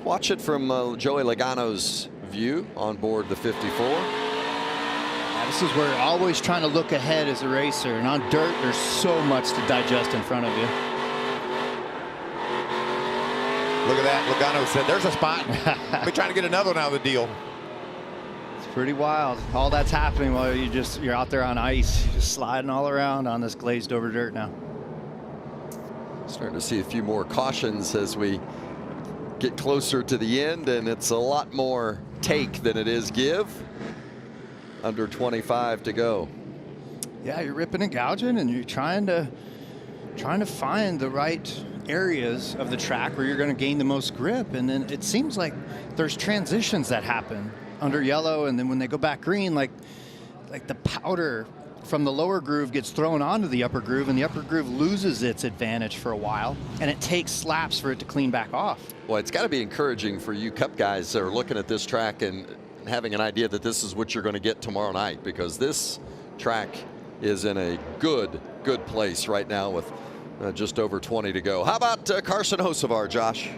Watch it from Joey Logano's view on board the 54. Yeah, this is where you're always trying to look ahead as a racer. And on dirt, there's so much to digest in front of you. Look at that. Logano said, there's a spot. We're trying to get another one out of the deal. It's pretty wild. All that's happening while you're out there on ice. You're just sliding all around on this glazed over dirt now. Starting to see a few more cautions as we get closer to the end, and it's a lot more take than it is give. Under 25 to go. Yeah, you're ripping and gouging, and you're trying to find the right areas of the track where you're going to gain the most grip. And then it seems like there's transitions that happen under yellow, and then when they go back green, like the powder from the lower groove gets thrown onto the upper groove, and the upper groove loses its advantage for a while, and it takes laps for it to clean back off. Well, it's got to be encouraging for you Cup guys that are looking at this track and having an idea that this is what you're going to get tomorrow night, because this track is in a good place right now with just over 20 to go. How about Carson Hocevar, Josh?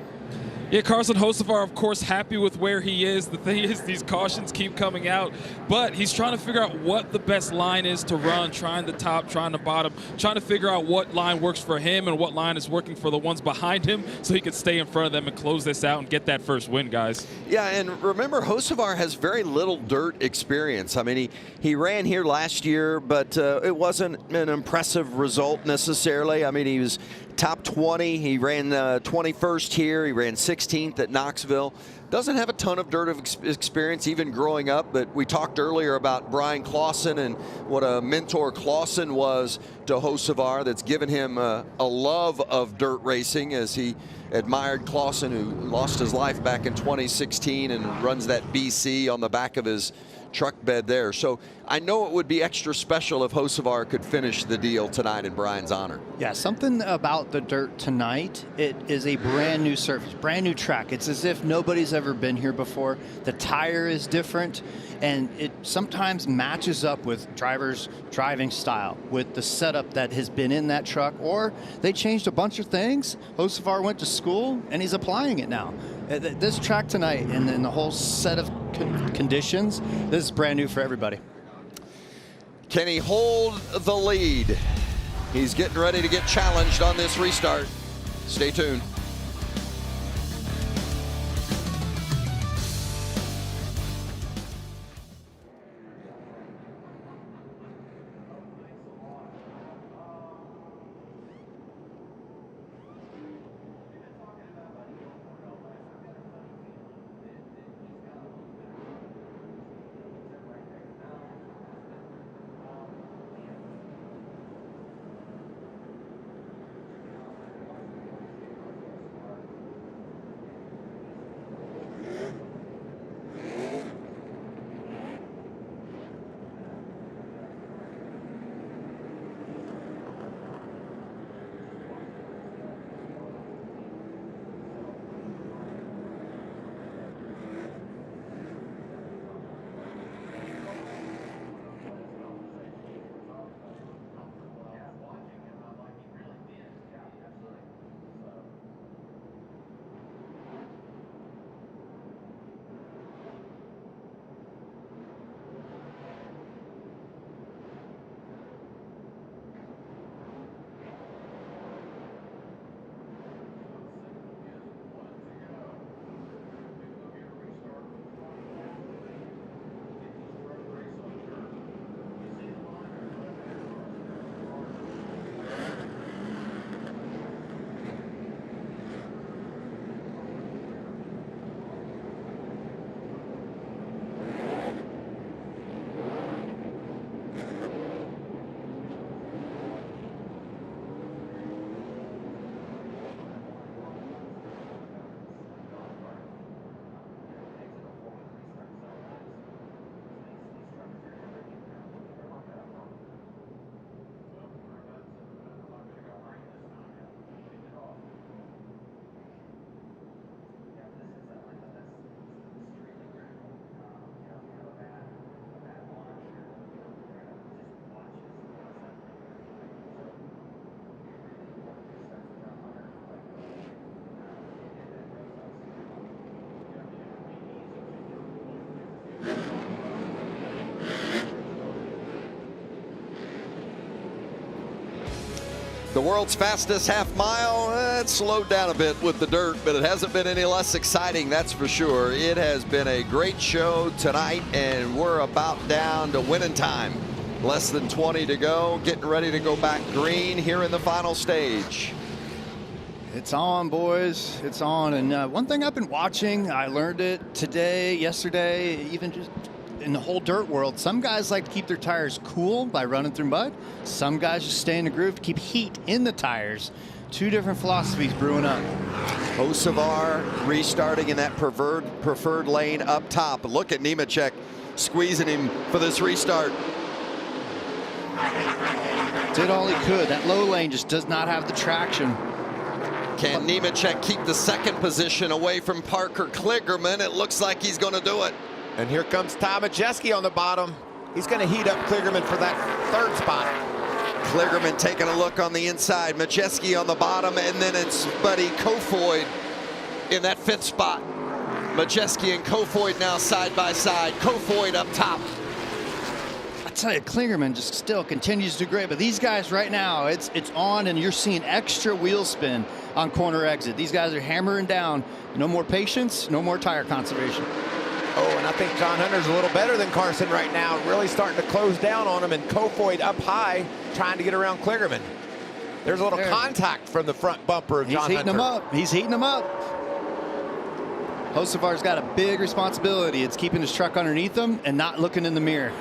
Yeah, Carson Hocevar, of course, happy with where he is. The thing is, these cautions keep coming out, but he's trying to figure out what the best line is to run, trying the top, trying the bottom, trying to figure out what line works for him and what line is working for the ones behind him so he can stay in front of them and close this out and get that first win, guys. Yeah, and remember, Hocevar has very little dirt experience. I mean, he ran here last year, but it wasn't an impressive result necessarily. I mean, he was top 20. He ran 21st here. He ran 16th at Knoxville. Doesn't have a ton of dirt experience even growing up, but we talked earlier about Brian Clausen and what a mentor Clausen was to Hocevar, that's given him a love of dirt racing, as he admired Clausen, who lost his life back in 2016 and runs that BC on the back of his truck bed there. So I know it would be extra special if Hocevar could finish the deal tonight in Brian's honor. Yeah, something about the dirt tonight, it is a brand new surface, brand new track. It's as if nobody's ever been here before. The tire is different, and it sometimes matches up with drivers' driving style, with the setup that has been in that truck, or they changed a bunch of things. Hocevar went to school and he's applying it now. This track tonight and then the whole set of conditions, this is brand new for everybody. Can he hold the lead? He's getting ready to get challenged on this restart. Stay tuned. The world's fastest half mile, it slowed down a bit with the dirt, but it hasn't been any less exciting, that's for sure. It has been a great show tonight, and we're about down to winning time. Less than 20 to go, getting ready to go back green here in the final stage. It's on, boys. It's on. And one thing I've been watching, I learned it today, yesterday, even just in the whole dirt world, some guys like to keep their tires cool by running through mud. Some guys just stay in the groove to keep heat in the tires. Two different philosophies brewing up. Hocevar restarting in that preferred lane up top. Look at Nemechek squeezing him for this restart. Did all he could. That low lane just does not have the traction. Can Nemechek keep the second position away from Parker Kligerman? It looks like he's going to do it. And here comes Ty Majeski on the bottom. He's going to heat up Kligerman for that third spot. Kligerman taking a look on the inside. Majeski on the bottom, and then it's Buddy Kofoid in that 5th spot. Majeski and Kofoid now side by side. Kofoid up top. I tell you, Kligerman just still continues to do great, but these guys right now, it's on, and you're seeing extra wheel spin on corner exit. These guys are hammering down. No more patience, no more tire conservation. Oh, and I think John Hunter's a little better than Carson right now, really starting to close down on him, and Kofoid up high, trying to get around Kligerman. There's a little contact from the front bumper of John Hunter. He's heating him up. He's heating him up. Hocevar's got a big responsibility. It's keeping his truck underneath him and not looking in the mirror.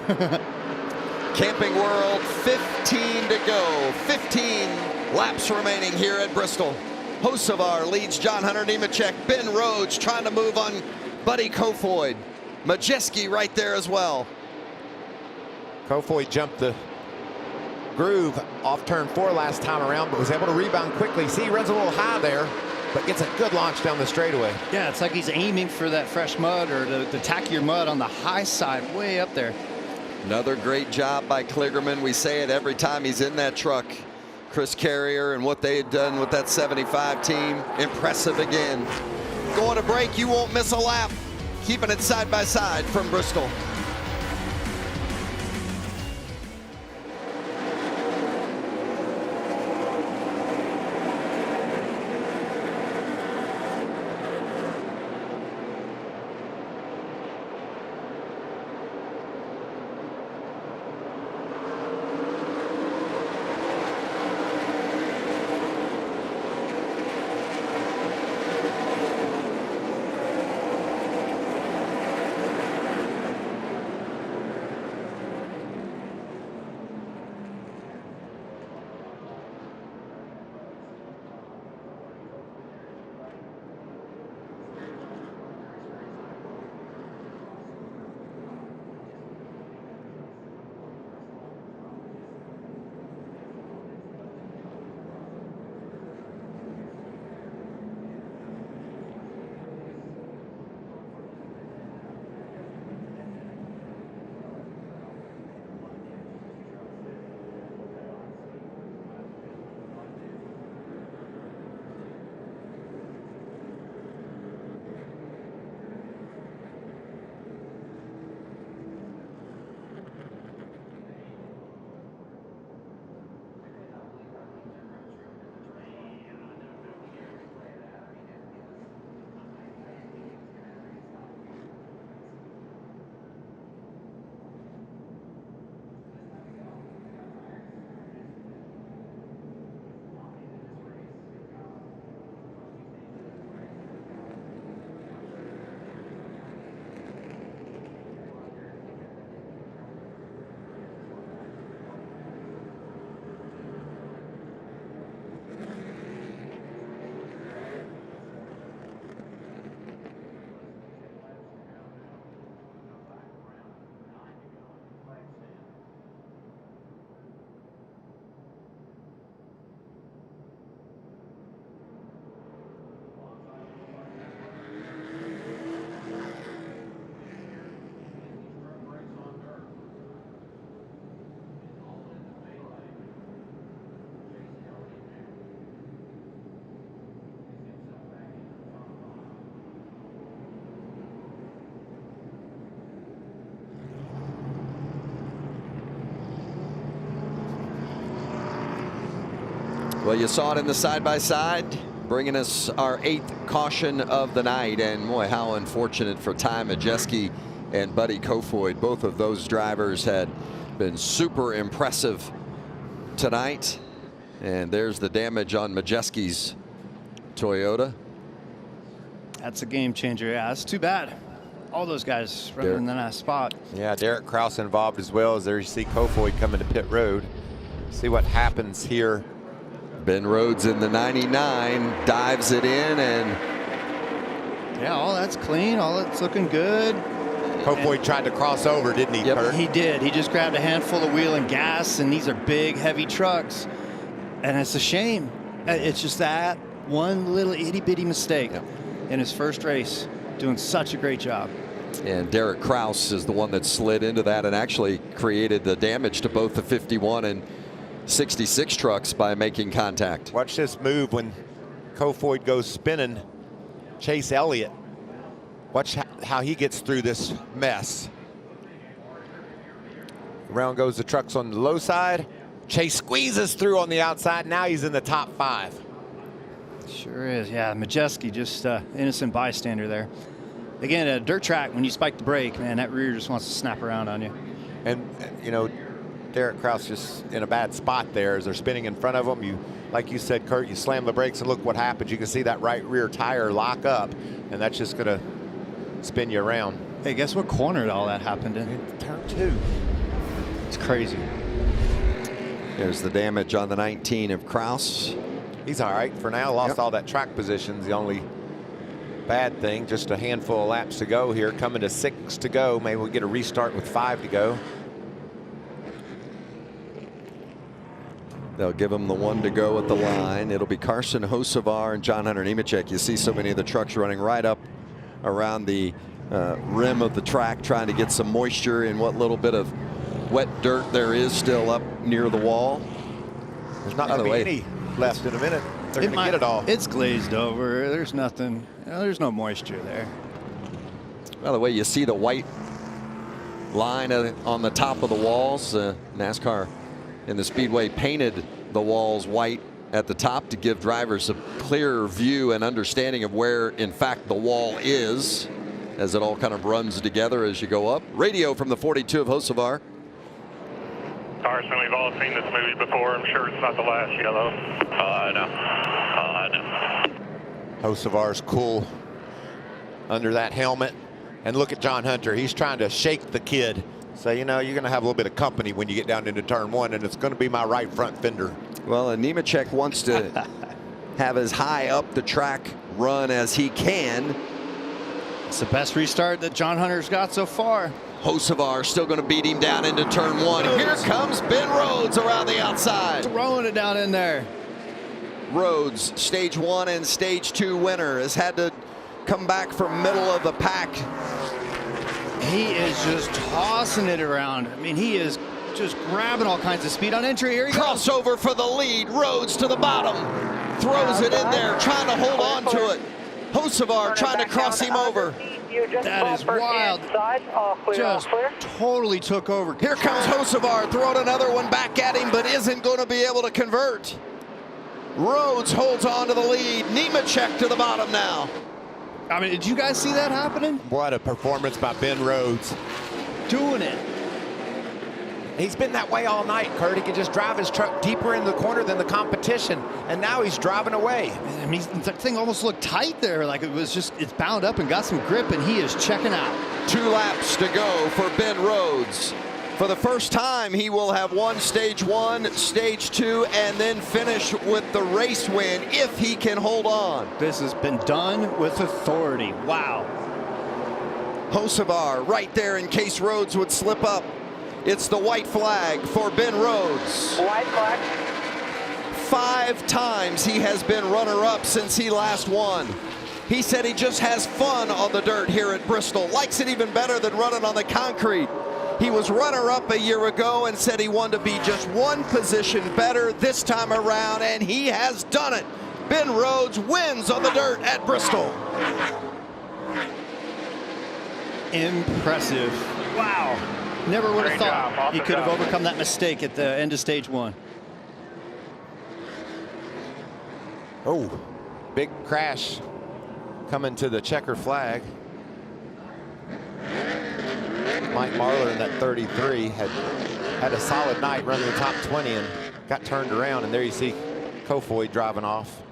Camping World, 15 to go. 15 laps remaining here at Bristol. Hocevar leads John Hunter Nemechek. Ben Rhodes trying to move on Buddy Kofoid. Majeski right there as well. Kofoid jumped the groove off turn 4 last time around, but was able to rebound quickly. See, he runs a little high there, but gets a good launch down the straightaway. Yeah, it's like he's aiming for that fresh mud or the tackier mud on the high side, way up there. Another great job by Kligerman. We say it every time he's in that truck. Chris Carrier and what they had done with that 75 team, impressive again. Going to break, you won't miss a lap. Keeping it side by side from Bristol. Well, you saw it in the side-by-side, bringing us our 8th caution of the night. And boy, how unfortunate for Ty Majeski and Buddy Kofoid. Both of those drivers had been super impressive tonight. And there's the damage on Majeski's Toyota. That's a game changer. Yeah, that's too bad. All those guys running in the last spot. Yeah, Derek Kraus involved as well. As there you see Kofoid coming to pit road. See what happens here. Ben Rhodes in the 99 dives it in, and yeah, all that's clean, all that's looking good. Kofoid tried to cross over, didn't he? Yep, he did. He just grabbed a handful of wheel and gas, and these are big, heavy trucks, and it's a shame. It's just that one little itty bitty mistake in his first race, doing such a great job. And Derek Kraus is the one that slid into that and actually created the damage to both the 51 and 66 trucks by making contact. Watch this move when Kofoid goes spinning. Chase Elliott. Watch how he gets through this mess. Around goes the trucks on the low side. Chase squeezes through on the outside. Now he's in the top 5. Sure is. Yeah, Majeski just innocent bystander there. Again, a dirt track, when you spike the brake, man, that rear just wants to snap around on you. And, you know, Derek Kraus just in a bad spot there as they're spinning in front of him. You, like you said, Kurt, you slam the brakes and look what happens. You can see that right rear tire lock up, and that's just going to spin you around. Hey, guess what corner all that happened in? Turn 2. It's crazy. There's the damage on the 19 of Kraus. He's all right for now. Lost all that track positions. The only bad thing, just a handful of laps to go here. Coming to 6 to go. Maybe we'll get a restart with 5 to go. They'll give him the 1 to go at the line. It'll be Carson Hocevar and John Hunter Nemechek. You see so many of the trucks running right up around the rim of the track, trying to get some moisture in what little bit of wet dirt there is still up near the wall. There's not going to be any left in a minute. They're going to get it all. It's glazed over. There's nothing. You know, there's no moisture there. By the way, you see the white line on the top of the walls. NASCAR and the Speedway painted the walls white at the top to give drivers a clearer view and understanding of where, in fact, the wall is, as it all kind of runs together as you go up. Radio from the 42 of Hocevar. Carson, we've all seen this movie before. I'm sure it's not the last yellow. I know. Hocevar's cool under that helmet. And look at John Hunter. He's trying to shake the kid. Say, you know, you're going to have a little bit of company when you get down into turn 1, and it's going to be my right front fender. Well, and Nemechek wants to have as high up the track run as he can. It's the best restart that John Hunter's got so far. Hocevar still going to beat him down into turn 1. Here comes Ben Rhodes around the outside. Throwing it down in there. Rhodes, stage 1 and stage 2 winner, has had to come back from middle of the pack. He is just tossing it around. I mean, he is just grabbing all kinds of speed on entry. Here he goes. Crossover for the lead. Rhodes to the bottom. Throws it in there, trying to hold on to it. Hocevar trying to cross him over. That is wild. Just totally took over. Here comes Hocevar, throwing another one back at him, but isn't going to be able to convert. Rhodes holds on to the lead. Nemechek to the bottom now. I mean, did you guys see that happening? What a performance by Ben Rhodes. Doing it. He's been that way all night, Kurt. He could just drive his truck deeper in the corner than the competition, and now he's driving away. I mean, that thing almost looked tight there. Like it was just, it's bound up and got some grip, and he is checking out. 2 laps to go for Ben Rhodes. For the first time, he will have won stage 1, stage 2, and then finish with the race win if he can hold on. This has been done with authority. Wow. Hocevar right there in case Rhodes would slip up. It's the white flag for Ben Rhodes. White flag. 5 times he has been runner-up since he last won. He said he just has fun on the dirt here at Bristol. Likes it even better than running on the concrete. He was runner-up a year ago and said he wanted to be just 1 position better this time around, and he has done it. Ben Rhodes wins on the dirt at Bristol. Impressive. Wow. Never would have thought he could have overcome that mistake at the end of stage 1. Oh, big crash coming to the checker flag. Mike Marlar in that 33 had a solid night running the top 20 and got turned around, and there you see Kofoid driving off.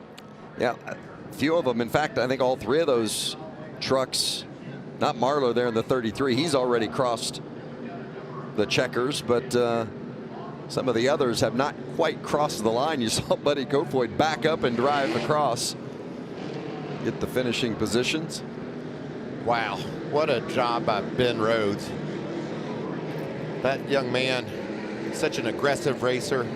Yeah, a few of them. In fact, I think all 3 of those trucks, not Marlar there in the 33, he's already crossed the checkers, but some of the others have not quite crossed the line. You saw Buddy Kofoid back up and drive across, get the finishing positions. Wow, what a job by Ben Rhodes. That young man, such an aggressive racer.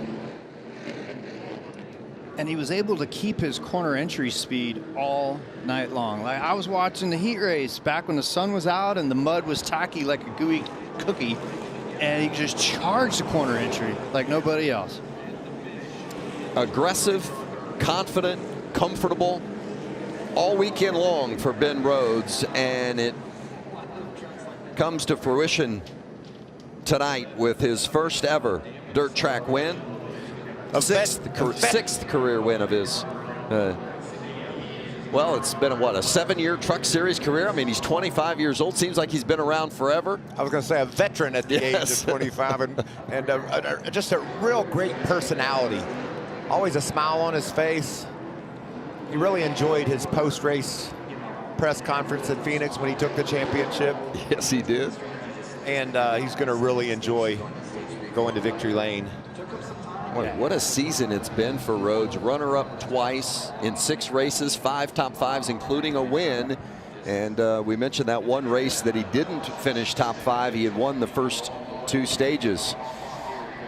and he was able to keep his corner entry speed all night long. Like, I was watching the heat race back when the sun was out and the mud was tacky like a gooey cookie, and he just charged the corner entry like nobody else. Aggressive, confident, comfortable all weekend long for Ben Rhodes, and it comes to fruition tonight with his first ever dirt track win. Sixth career win of his. Well, it's been a 7-year Truck Series career. I mean, he's 25 years old. Seems like he's been around forever. I was going to say a veteran at the age of 25, and just a real great personality. Always a smile on his face. He really enjoyed his post-race press conference in Phoenix when he took the championship. Yes, he did. And he's going to really enjoy going to victory lane. What a season it's been for Rhodes. Runner-up twice in 6 races, 5 top 5s, including a win. And we mentioned that one race that he didn't finish top 5. He had won the first 2 stages.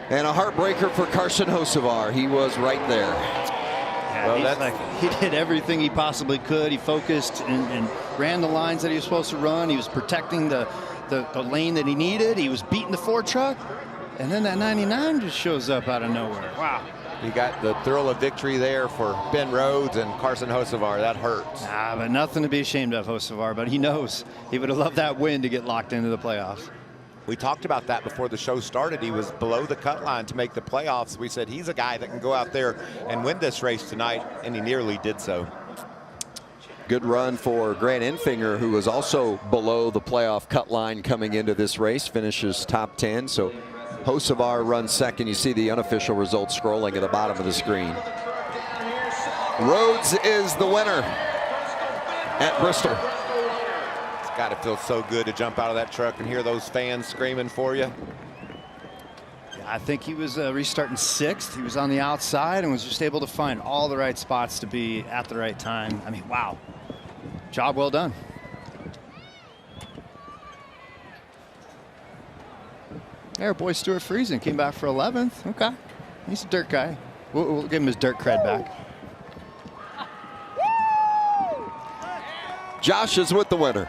And a heartbreaker for Carson Hocevar. He was right there. Yeah, well, he did everything he possibly could. He focused and ran the lines that he was supposed to run. He was protecting the lane that he needed. He was beating the Ford truck. And then that 99 just shows up out of nowhere. Wow. You got the thrill of victory there for Ben Rhodes and Carson Hocevar. That hurts. But nothing to be ashamed of, Hocevar. But he knows he would have loved that win to get locked into the playoffs. We talked about that before the show started. He was below the cut line to make the playoffs. We said he's a guy that can go out there and win this race tonight, and he nearly did so. Good run for Grant Enfinger, who was also below the playoff cut line coming into this race, finishes top 10. So Hocevar runs second. You see the unofficial results scrolling at the bottom of the screen. Rhodes is the winner at Bristol. It's got to feel so good to jump out of that truck and hear those fans screaming for you. Yeah, I think he was restarting 6th. He was on the outside and was just able to find all the right spots to be at the right time. I mean, wow. Job well done. There, boy, Stuart Friesen came back for 11th. Okay, he's a dirt guy. We'll give him his dirt cred back. Josh is with the winner.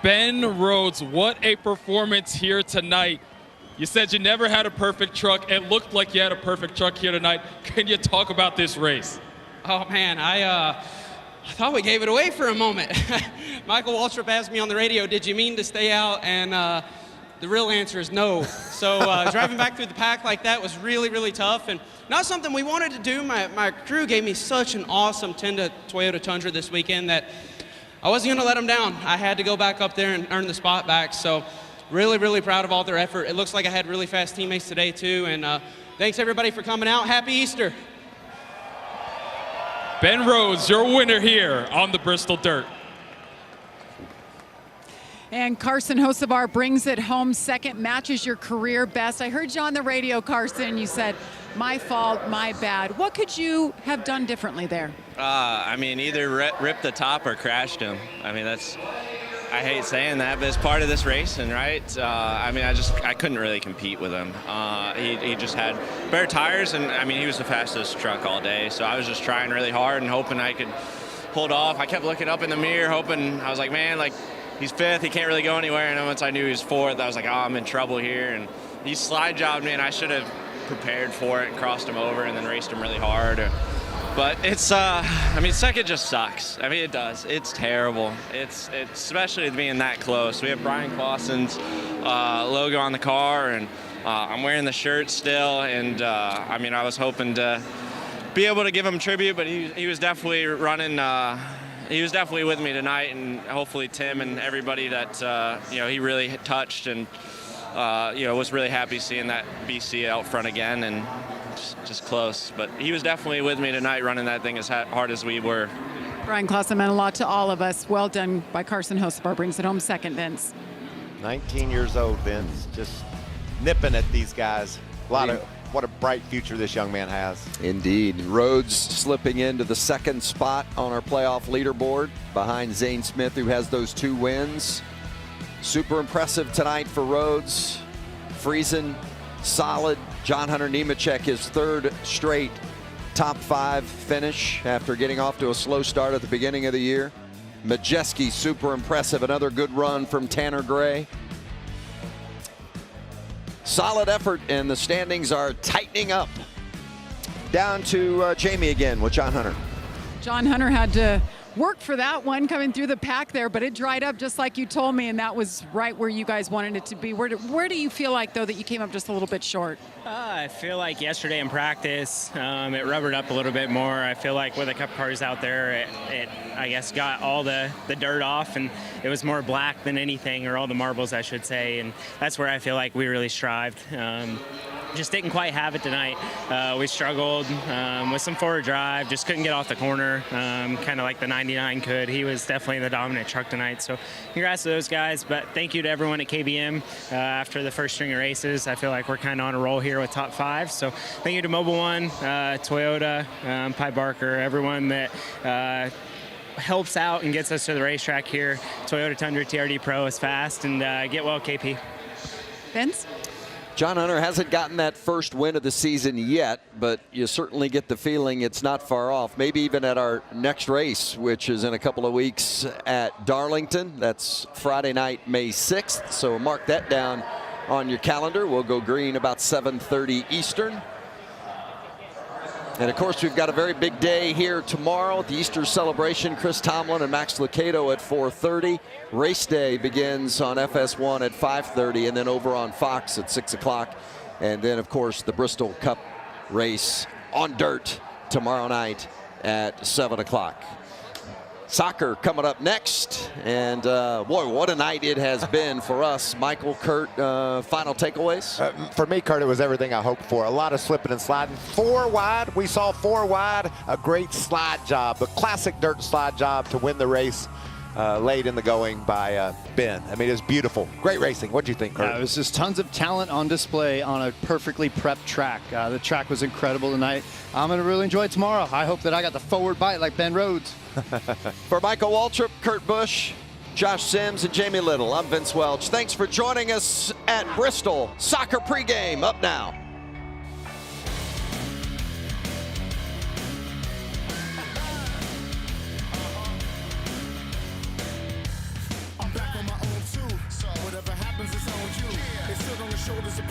Ben Rhodes, what a performance here tonight. You said you never had a perfect truck. It looked like you had a perfect truck here tonight. Can you talk about this race? Oh, man, I thought we gave it away for a moment. Michael Waltrip asked me on the radio, did you mean to stay out? And the real answer is no. So driving back through the pack like that was really, really tough, and not something we wanted to do. My crew gave me such an awesome Toyota Tundra this weekend that I wasn't going to let them down. I had to go back up there and earn the spot back. So really, really proud of all their effort. It looks like I had really fast teammates today too, and thanks everybody for coming out. Happy Easter. Ben Rhodes, your winner here on the Bristol Dirt. And Carson Hocevar brings it home second, matches your career best. I heard you on the radio, Carson. You said, my fault, my bad. What could you have done differently there? I mean, either rip the top or crashed him. I mean, I hate saying that, but it's part of this racing, right? I mean, I couldn't really compete with him. He just had better tires, and I mean, he was the fastest truck all day. So I was just trying really hard and hoping I could pull it off. I kept looking up in the mirror, hoping, I was like, man, like, he's 5th, he can't really go anywhere, and then once I knew he was 4th, I was like, oh, I'm in trouble here, and he slide jobbed me, and I should have prepared for it and crossed him over and then raced him really hard. But it's, I mean, second just sucks. I mean, it does. It's terrible. It's especially being that close. We have Brian Clausen's logo on the car, and I'm wearing the shirt still, and I mean, I was hoping to be able to give him tribute, but he was definitely running. He was definitely with me tonight, and hopefully Tim and everybody that you know, he really touched, and you know, was really happy seeing that BC out front again, and just close. But he was definitely with me tonight, running that thing as hard as we were. Brian Clausen meant a lot to all of us. Well done by Carson Hocevar. Brings it home second, Vince. 19 years old, Vince, just nipping at these guys. What a bright future this young man has. Indeed. Rhodes slipping into the 2nd spot on our playoff leaderboard behind Zane Smith, who has those 2 wins. Super impressive tonight for Rhodes. Friesen, solid. John Hunter Nemechek, his 3rd straight top 5 finish after getting off to a slow start at the beginning of the year. Majeski, super impressive. Another good run from Tanner Gray. Solid effort, and the standings are tightening up. Down to Jamie again with John Hunter. John Hunter had to work for that one coming through the pack there, but it dried up just like you told me, and that was right where you guys wanted it to be. Where do you feel like, though, that you came up just a little bit short? I feel like yesterday in practice, it rubbered up a little bit more. I feel like with a couple cars out there, it I guess, got all the dirt off, and it was more black than anything, or all the marbles, I should say, and that's where I feel like we really strived. Just didn't quite have it tonight. We struggled with some forward drive, just couldn't get off the corner, kind of like the 99 could. He was definitely the dominant truck tonight, so congrats to those guys, but thank you to everyone at KBM. After the first string of races, I feel like we're kind of on a roll here with top 5, so thank you to Mobile One, Toyota, Pi Barker, everyone that helps out and gets us to the racetrack here. Toyota Tundra TRD Pro is fast, and get well, KP. Vince? John Hunter hasn't gotten that first win of the season yet, but you certainly get the feeling it's not far off. Maybe even at our next race, which is in a couple of weeks at Darlington. That's Friday night, May 6th. So mark that down on your calendar. We'll go green about 7:30 Eastern. And of course, we've got a very big day here tomorrow at the Easter celebration. Chris Tomlin and Max Lucado at 4:30. Race day begins on FS1 at 5:30, and then over on Fox at 6 o'clock. And then, of course, the Bristol Cup race on dirt tomorrow night at 7 o'clock. Soccer coming up next, and boy, what a night it has been for us. Michael, Kurt, final takeaways? For me, Kurt, it was everything I hoped for. A lot of slipping and sliding. 4 wide, we saw 4 wide, a great slide job, the classic dirt slide job to win the race. Late in the going by Ben. I mean, it was beautiful. Great racing. What do you think, Kurt? Yeah, it was just tons of talent on display on a perfectly prepped track. The track was incredible tonight. I'm going to really enjoy it tomorrow. I hope that I got the forward bite like Ben Rhodes. For Michael Waltrip, Kurt Busch, Josh Sims, and Jamie Little, I'm Vince Welch. Thanks for joining us at Bristol. Soccer pregame up now. Whatever happens, it's on you. They stood on the shoulders of